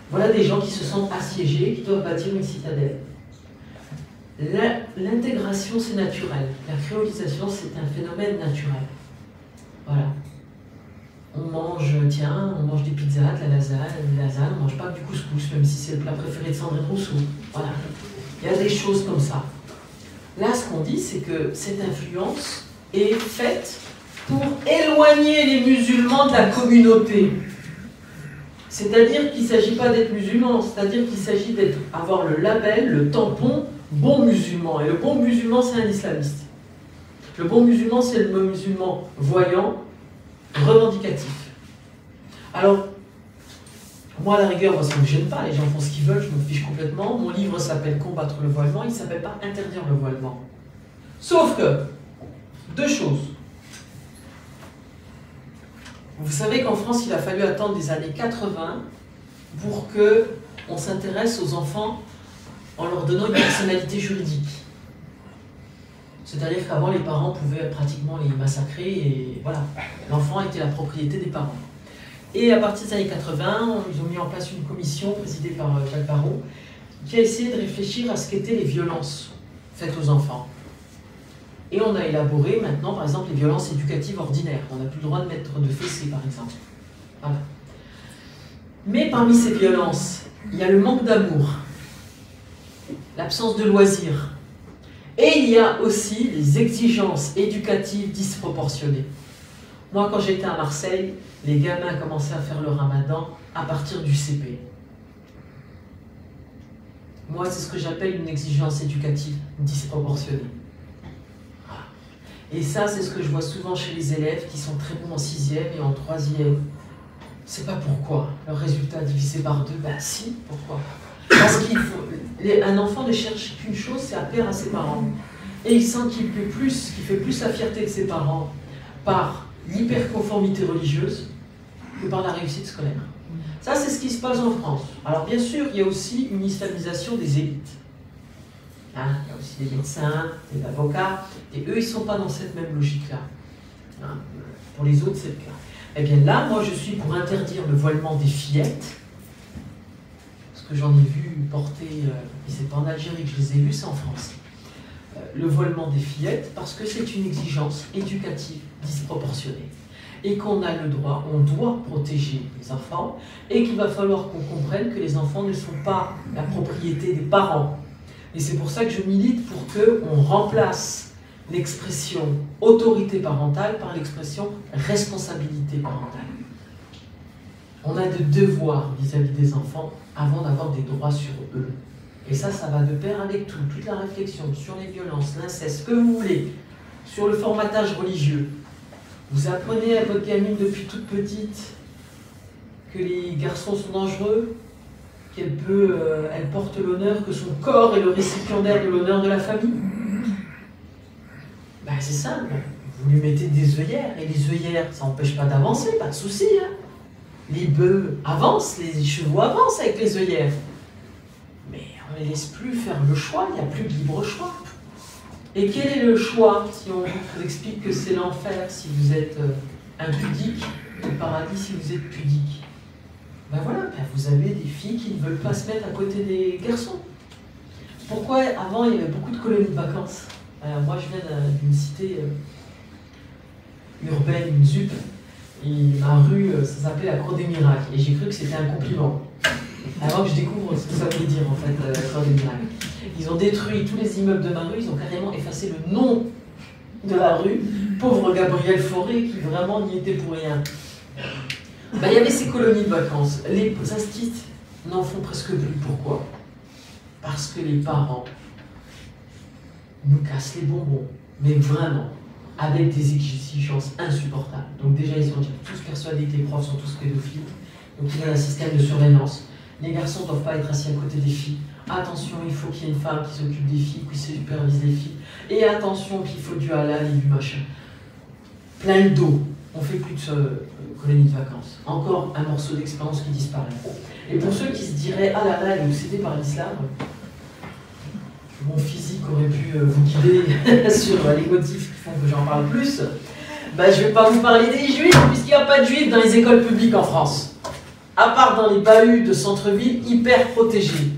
voilà des gens qui se sentent assiégés, qui doivent bâtir une citadelle. L'intégration, c'est naturel. La créolisation, c'est un phénomène naturel. Voilà. On mange, tiens, on mange des pizzas, de la lasagne, on ne mange pas du couscous, même si c'est le plat préféré de Sandrine Rousseau. Voilà. Il y a des choses comme ça. Là, ce qu'on dit, c'est que cette influence est faite pour éloigner les musulmans de la communauté. C'est-à-dire qu'il ne s'agit pas d'être musulman, c'est-à-dire qu'il s'agit d'avoir le label, le tampon bon musulman. Et le bon musulman, c'est un islamiste. Le bon musulman, c'est le musulman voyant, revendicatif. Alors, moi, à la rigueur, moi, ça ne me gêne pas, les gens font ce qu'ils veulent, je me fiche complètement. Mon livre s'appelle Combattre le voilement, il ne s'appelle pas Interdire le voilement. Sauf que, deux choses. Vous savez qu'en France, il a fallu attendre les années 80 pour qu'on s'intéresse aux enfants en leur donnant une personnalité juridique. C'est-à-dire qu'avant, les parents pouvaient pratiquement les massacrer et voilà, l'enfant était la propriété des parents. Et à partir des années 80, ils ont mis en place une commission présidée par Jacques Barrot qui a essayé de réfléchir à ce qu'étaient les violences faites aux enfants. Et on a élaboré maintenant, par exemple, les violences éducatives ordinaires. On n'a plus le droit de mettre de fessées, par exemple. Voilà. Mais parmi ces violences, il y a le manque d'amour, l'absence de loisirs, et il y a aussi les exigences éducatives disproportionnées. Moi, quand j'étais à Marseille, les gamins commençaient à faire le ramadan à partir du CP. Moi, c'est ce que j'appelle une exigence éducative disproportionnée. Et ça, c'est ce que je vois souvent chez les élèves qui sont très bons en 6e et en 3e. C'est pas pourquoi. Leur résultat divisé par 2, ben si, pourquoi? Parce qu'un enfant ne cherche qu'une chose, c'est à plaire à ses parents. Et il sent qu'il peut plus, qu'il fait plus la fierté de ses parents par l'hyperconformité religieuse que par la réussite scolaire. Ça, c'est ce qui se passe en France. Alors bien sûr, il y a aussi une islamisation des élites. Hein, il y a aussi des médecins, des avocats, et eux, ils ne sont pas dans cette même logique-là. Hein, pour les autres, c'est le cas. Eh bien là, moi, je suis pour interdire le voilement des fillettes, parce que j'en ai vu porter, et c'est pas en Algérie que je les ai vus, c'est en France. Le voilement des fillettes, parce que c'est une exigence éducative disproportionnée. Et qu'on a le droit, on doit protéger les enfants, et qu'il va falloir qu'on comprenne que les enfants ne sont pas la propriété des parents. Et c'est pour ça que je milite pour qu'on remplace l'expression autorité parentale par l'expression responsabilité parentale. On a des devoirs vis-à-vis des enfants avant d'avoir des droits sur eux. Et ça va de pair avec tout, toute la réflexion sur les violences, l'inceste, ce que vous voulez, sur le formatage religieux. Vous apprenez à votre gamine depuis toute petite que les garçons sont dangereux, qu'elle porte l'honneur, que son corps est le récipiendaire de l'honneur de la famille. Ben, c'est simple, vous lui mettez des œillères, et les œillères, ça n'empêche pas d'avancer, pas de souci. Hein. Les bœufs avancent, les chevaux avancent avec les œillères. Mais on ne les laisse plus faire le choix, il n'y a plus de libre choix. Et quel est le choix, si on vous explique que c'est l'enfer si vous êtes impudique, le paradis si vous êtes pudique? Ben voilà, ben vous avez des filles qui ne veulent pas se mettre à côté des garçons. Pourquoi avant il y avait beaucoup de colonies de vacances? Moi je viens d'une cité urbaine, une ZUP, et ma rue, ça s'appelait la Cour des Miracles, et j'ai cru que c'était un compliment. Avant que je découvre ce que ça voulait dire en fait, la Cour des Miracles. Ils ont détruit tous les immeubles de ma rue, ils ont carrément effacé le nom de la rue. Pauvre Gabriel Fauré qui vraiment n'y était pour rien. Ben, il y avait ces colonies de vacances. Les instituts n'en font presque plus. Pourquoi? Parce que les parents nous cassent les bonbons, mais vraiment, avec des exigences insupportables. Donc déjà, ils sont tous persuadés que les profs sont tous pédophiles, donc il y a un système de surveillance. Les garçons ne doivent pas être assis à côté des filles. Attention, il faut qu'il y ait une femme qui s'occupe des filles, qui supervise les filles. Et attention qu'il faut du halal et du machin. Plein le dos. On fait plus de colonies de vacances. Encore un morceau d'expérience qui disparaît. Et pour ceux qui se diraient, ah là là, elle est obsédée par l'islam, mon physique aurait pu vous guider sur les motifs qui font que j'en parle plus, ben, je ne vais pas vous parler des juifs, puisqu'il n'y a pas de juifs dans les écoles publiques en France. À part dans les bahuts de centre-ville hyper protégés.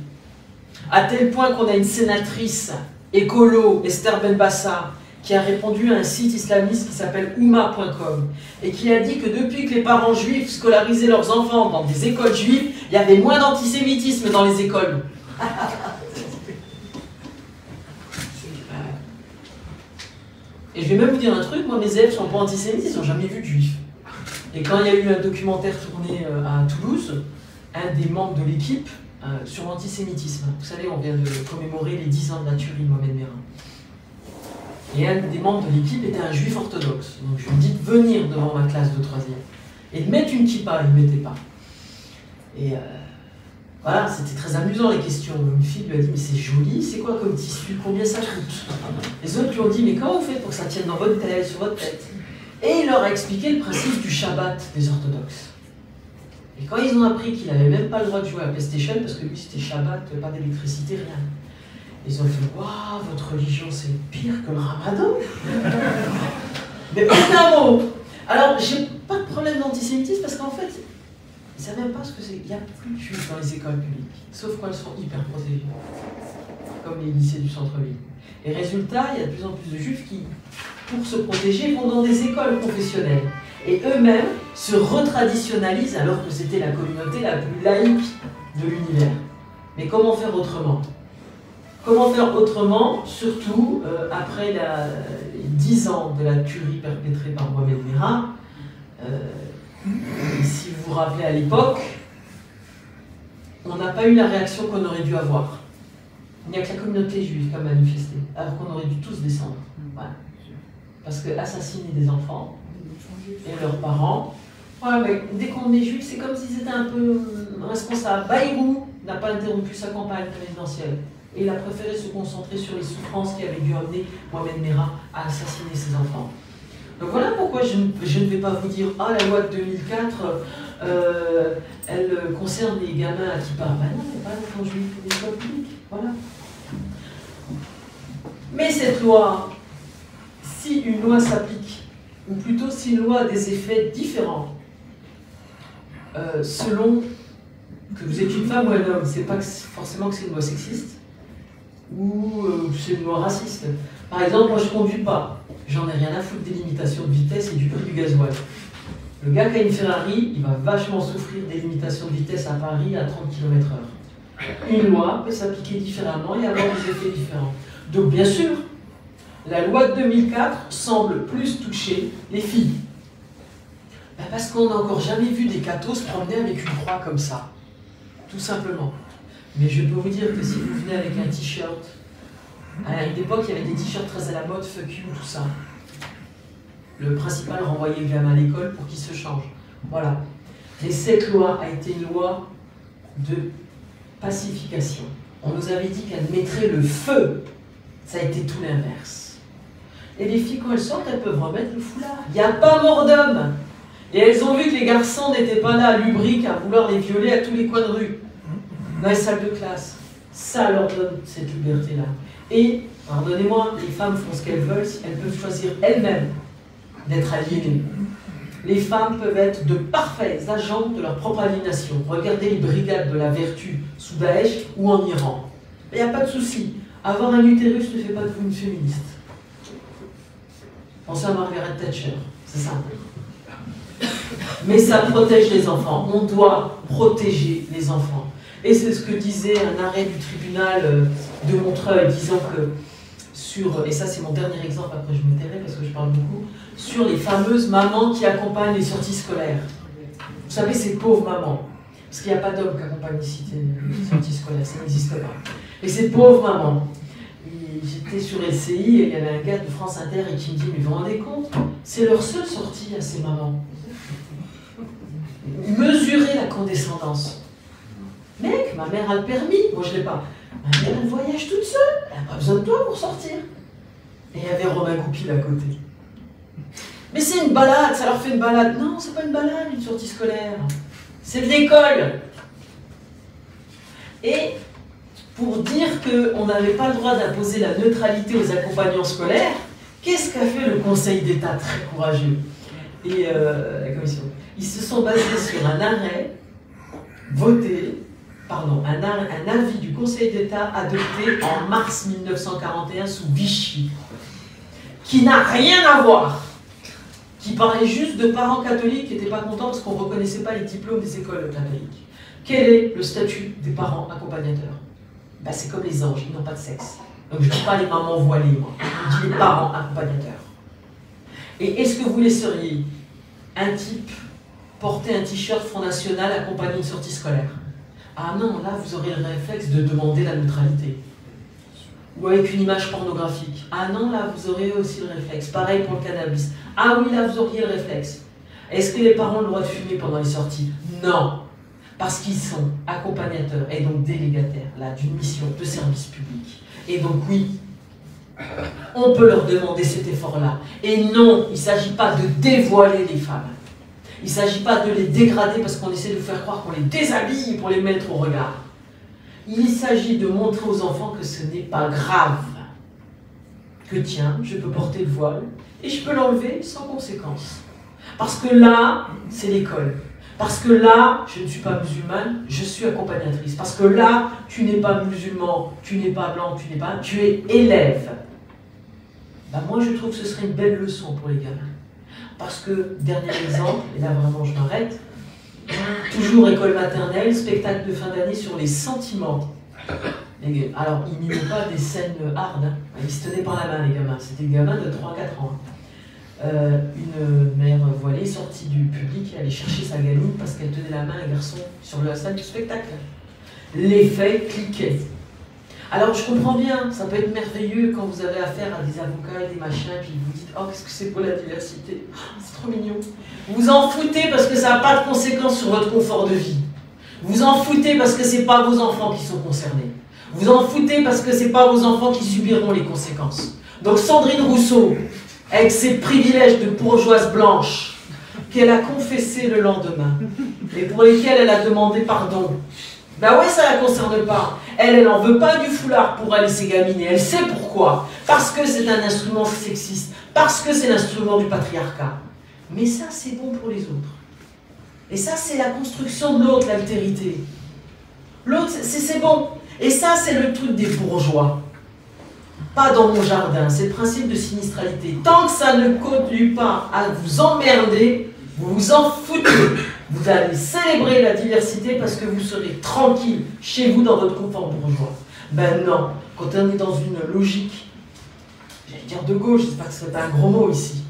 À tel point qu'on a une sénatrice écolo, Esther Benbassa, qui a répondu à un site islamiste qui s'appelle ouma.com et qui a dit que depuis que les parents juifs scolarisaient leurs enfants dans des écoles juives, il y avait moins d'antisémitisme dans les écoles. Et je vais même vous dire un truc, moi mes élèves ne sont pas antisémites, ils n'ont jamais vu de juifs. Et quand il y a eu un documentaire tourné à Toulouse, un des membres de l'équipe sur l'antisémitisme, vous savez, on vient de commémorer les 10 ans de la tuerie de Mohamed Merah. Et un des membres de l'équipe était un juif orthodoxe. Donc je lui dis de venir devant ma classe de 3e et de mettre une kippa, il ne mettait pas. Et voilà, c'était très amusant les questions. Une fille lui a dit, mais c'est joli, c'est quoi comme tissu, combien ça coûte? Les autres lui ont dit, mais comment vous faites pour que ça tienne dans votre tête, sur votre tête? Et il leur a expliqué le principe du Shabbat des orthodoxes. Et quand ils ont appris qu'il n'avait même pas le droit de jouer à PlayStation, parce que lui c'était Shabbat, pas d'électricité, rien. Ils ont fait, waouh, votre religion c'est pire que le ramadan. Mais aucun mot. Alors, j'ai pas de problème d'antisémitisme parce qu'en fait, ils ne savent même pas ce que c'est. Il n'y a plus de juifs dans les écoles publiques, sauf quand elles sont hyper protégées, comme les lycées du centre-ville. Et résultat, il y a de plus en plus de juifs qui, pour se protéger, vont dans des écoles confessionnelles. Et eux-mêmes se retraditionnalisent alors que c'était la communauté la plus laïque de l'univers. Mais comment faire autrement? Comment faire autrement, surtout après les 10 ans de la tuerie perpétrée par Mohamed Merah? Si vous vous rappelez à l'époque, on n'a pas eu la réaction qu'on aurait dû avoir. Il n'y a que la communauté juive qui a manifesté, alors qu'on aurait dû tous descendre. Voilà. Parce que assassiner des enfants et leurs parents, voilà, mais dès qu'on est juif, c'est comme s'ils étaient un peu responsables. Bayrou n'a pas interrompu sa campagne présidentielle. Et il a préféré se concentrer sur les souffrances qui avaient dû amener Mohamed Merah à assassiner ses enfants. Donc voilà pourquoi je ne vais pas vous dire « Ah, la loi de 2004, elle concerne les gamins à qui parlent. » Ben non, c'est pas les enfants juifs, c'est des écoles publiques. Voilà. Mais cette loi, si une loi s'applique, ou plutôt si une loi a des effets différents, selon que vous êtes une femme ou un homme, c'est pas forcément que c'est une loi sexiste, ou c'est une loi raciste. Par exemple, moi je ne conduis pas, j'en ai rien à foutre des limitations de vitesse et du prix du gasoil. Le gars qui a une Ferrari, il va vachement souffrir des limitations de vitesse à Paris à 30 km/h. Une loi peut s'appliquer différemment et avoir des effets différents. Donc bien sûr, la loi de 2004 semble plus toucher les filles. Ben parce qu'on n'a encore jamais vu des cathos se promener avec une croix comme ça. Tout simplement. Mais je peux vous dire que si vous venez avec un t-shirt, à une époque il y avait des t-shirts très à la mode, fuck you, tout ça. Le principal renvoyait le gamin à l'école pour qu'il se change. Voilà. Et cette loi a été une loi de pacification. On nous avait dit qu'elle mettrait le feu. Ça a été tout l'inverse. Et les filles, quand elles sortent, elles peuvent remettre le foulard. Il n'y a pas mort d'homme. Et elles ont vu que les garçons n'étaient pas là, lubriques, à vouloir les violer à tous les coins de rue. Dans les salles de classe. Ça leur donne cette liberté-là. Et, pardonnez-moi, les femmes font ce qu'elles veulent, elles peuvent choisir elles-mêmes d'être aliénées. Les femmes peuvent être de parfaits agents de leur propre aliénation. Regardez les brigades de la vertu sous Daesh ou en Iran. Il n'y a pas de souci. Avoir un utérus ne fait pas de vous une féministe. Pensez à Margaret Thatcher, c'est simple. Mais ça protège les enfants. On doit protéger les enfants. Et c'est ce que disait un arrêt du tribunal de Montreuil, disant que sur, et ça c'est mon dernier exemple, après je me tairai parce que je parle beaucoup, sur les fameuses mamans qui accompagnent les sorties scolaires. Vous savez, ces pauvres mamans. Parce qu'il n'y a pas d'homme qui accompagne les sorties scolaires, ça n'existe pas. Et cette pauvre maman, j'étais sur LCI et il y avait un gars de France Inter et qui me dit, mais vous vous rendez compte, c'est leur seule sortie à ces mamans. Mesurer la condescendance. Mec, ma mère a le permis, moi je ne l'ai pas. Ma mère, elle voyage toute seule, elle n'a pas besoin de toi pour sortir. Et il y avait Romain Goupil à côté. Mais c'est une balade, ça leur fait une balade. Non, c'est pas une balade, une sortie scolaire. C'est de l'école. Et pour dire qu'on n'avait pas le droit d'imposer la neutralité aux accompagnants scolaires, qu'est-ce qu'a fait le Conseil d'État très courageux et la Commission? Ils se sont basés sur un arrêt voté, un avis du Conseil d'État adopté en mars 1941 sous Vichy, qui n'a rien à voir, qui parlait juste de parents catholiques qui n'étaient pas contents parce qu'on ne reconnaissait pas les diplômes des écoles catholiques. Quel est le statut des parents accompagnateurs? Ben, c'est comme les anges, ils n'ont pas de sexe. Donc je ne dis pas les mamans voilées, moi. Je dis les parents accompagnateurs. Et est-ce que vous laisseriez un type porter un t-shirt Front National accompagné d'une sortie scolaire? Ah non, là vous aurez le réflexe de demander la neutralité. Ou avec une image pornographique. Ah non, là vous aurez aussi le réflexe. Pareil pour le cannabis. Ah oui, là vous auriez le réflexe. Est-ce que les parents ont le droit de fumer pendant les sorties? Non. Parce qu'ils sont accompagnateurs et donc délégataires d'une mission de service public. Et donc oui, on peut leur demander cet effort-là. Et non, il ne s'agit pas de dévoiler les femmes. Il ne s'agit pas de les dégrader parce qu'on essaie de faire croire qu'on les déshabille pour les mettre au regard. Il s'agit de montrer aux enfants que ce n'est pas grave. Que tiens, je peux porter le voile et je peux l'enlever sans conséquence. Parce que là, c'est l'école. Parce que là, je ne suis pas musulmane, je suis accompagnatrice. Parce que là, tu n'es pas musulman, tu n'es pas blanc, tu es élève. Ben moi, je trouve que ce serait une belle leçon pour les gamins. Parce que, dernier exemple, et là vraiment je m'arrête, toujours école maternelle, spectacle de fin d'année sur les sentiments. Alors, ils n'y ont pas des scènes hard, hein. Ils se tenaient par la main, les gamins. C'était des gamins de 3-4 ans. Une mère voilée est sortie du public et allait chercher sa gamine parce qu'elle tenait la main à un garçon sur la salle du spectacle. L'effet cliquait. Alors je comprends bien, ça peut être merveilleux quand vous avez affaire à des avocats et des machins, puis vous dites « Oh, qu'est-ce que c'est pour la diversité, c'est trop mignon ». Vous vous en foutez parce que ça n'a pas de conséquences sur votre confort de vie. Vous en foutez parce que ce n'est pas vos enfants qui sont concernés. Vous en foutez parce que ce n'est pas vos enfants qui subiront les conséquences. Donc Sandrine Rousseau, avec ses privilèges de bourgeoise blanche, qu'elle a confessé le lendemain, et pour lesquels elle a demandé pardon. Ben ouais, ça ne la concerne pas. Elle n'en veut pas du foulard pour elle et ses gamines, et elle sait pourquoi. Parce que c'est un instrument sexiste, parce que c'est l'instrument du patriarcat. Mais ça, c'est bon pour les autres. Et ça, c'est la construction de l'autre, l'altérité. L'autre, c'est bon. Et ça, c'est le truc des bourgeois. Pas dans mon jardin, c'est le principe de sinistralité. Tant que ça ne conduit pas à vous emmerder, vous vous en foutez. Vous allez célébrer la diversité parce que vous serez tranquille chez vous dans votre confort bourgeois. Ben non, quand on est dans une logique, j'allais dire de gauche, je ne sais pas que ce serait un gros mot ici,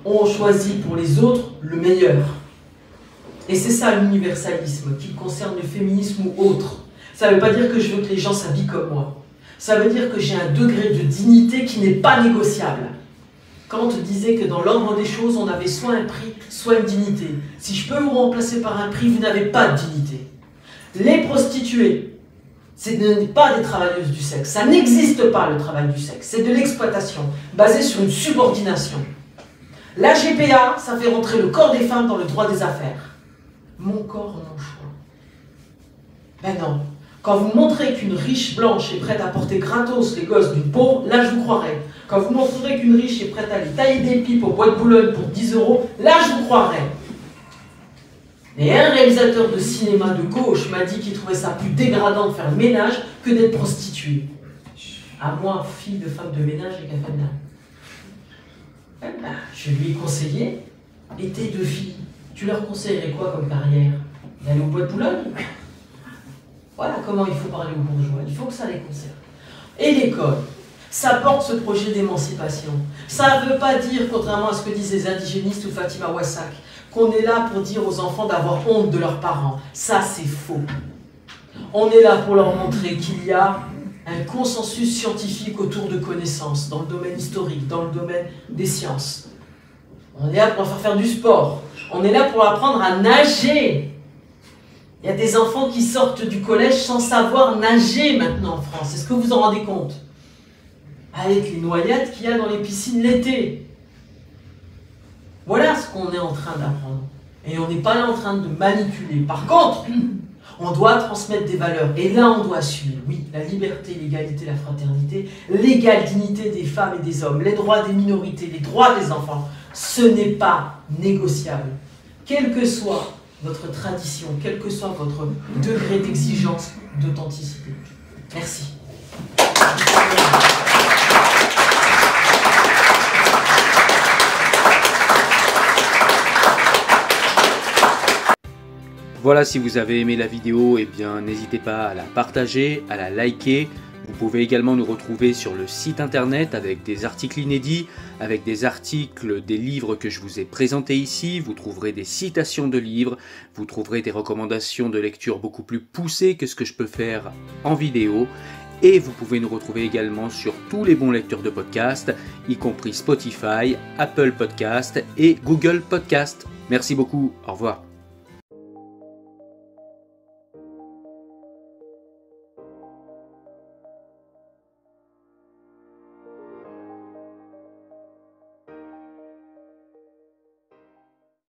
on choisit pour les autres le meilleur. Et c'est ça l'universalisme, qu'il concerne le féminisme ou autre. Ça ne veut pas dire que je veux que les gens s'habillent comme moi. Ça veut dire que j'ai un degré de dignité qui n'est pas négociable. Kant disait que dans l'ordre des choses, on avait soit un prix, soit une dignité. Si je peux vous remplacer par un prix, vous n'avez pas de dignité. Les prostituées, ce n'est pas des travailleuses du sexe. Ça n'existe pas, le travail du sexe. C'est de l'exploitation, basée sur une subordination. La GPA, ça fait rentrer le corps des femmes dans le droit des affaires. Mon corps, mon choix. Ben non. Quand vous montrez qu'une riche blanche est prête à porter gratos les gosses d'une pauvre, là je vous croirai. Quand vous montrerez qu'une riche est prête à aller tailler des pipes au bois de Boulogne pour 10 €, là je vous croirai. Et un réalisateur de cinéma de gauche m'a dit qu'il trouvait ça plus dégradant de faire le ménage que d'être prostituée. À moi, fille de femme de ménage et café de ben, je lui ai conseillé, et tes deux filles, tu leur conseillerais quoi comme carrière? D'aller au bois de Boulogne? Voilà comment il faut parler aux bourgeois, il faut que ça les concerne. Et l'école, ça porte ce projet d'émancipation. Ça ne veut pas dire, contrairement à ce que disent les indigénistes ou Fatima Wassak, qu'on est là pour dire aux enfants d'avoir honte de leurs parents. Ça, c'est faux. On est là pour leur montrer qu'il y a un consensus scientifique autour de connaissances, dans le domaine historique, dans le domaine des sciences. On est là pour leur faire du sport. On est là pour apprendre à nager. Il y a des enfants qui sortent du collège sans savoir nager maintenant en France. Est-ce que vous vous en rendez compte? Avec les noyades qu'il y a dans les piscines l'été. Voilà ce qu'on est en train d'apprendre. Et on n'est pas là en train de manipuler. Par contre, on doit transmettre des valeurs. Et là, on doit assumer, oui, la liberté, l'égalité, la fraternité, l'égale dignité des femmes et des hommes, les droits des minorités, les droits des enfants. Ce n'est pas négociable. Quelle que soit votre tradition, quel que soit votre degré d'exigence, d'authenticité. Merci. Voilà, si vous avez aimé la vidéo, eh bien n'hésitez pas à la partager, à la liker. Vous pouvez également nous retrouver sur le site internet avec des articles inédits, avec des articles des livres que je vous ai présentés ici. Vous trouverez des citations de livres, vous trouverez des recommandations de lecture beaucoup plus poussées que ce que je peux faire en vidéo. Et vous pouvez nous retrouver également sur tous les bons lecteurs de podcasts, y compris Spotify, Apple Podcast et Google Podcast. Merci beaucoup, au revoir.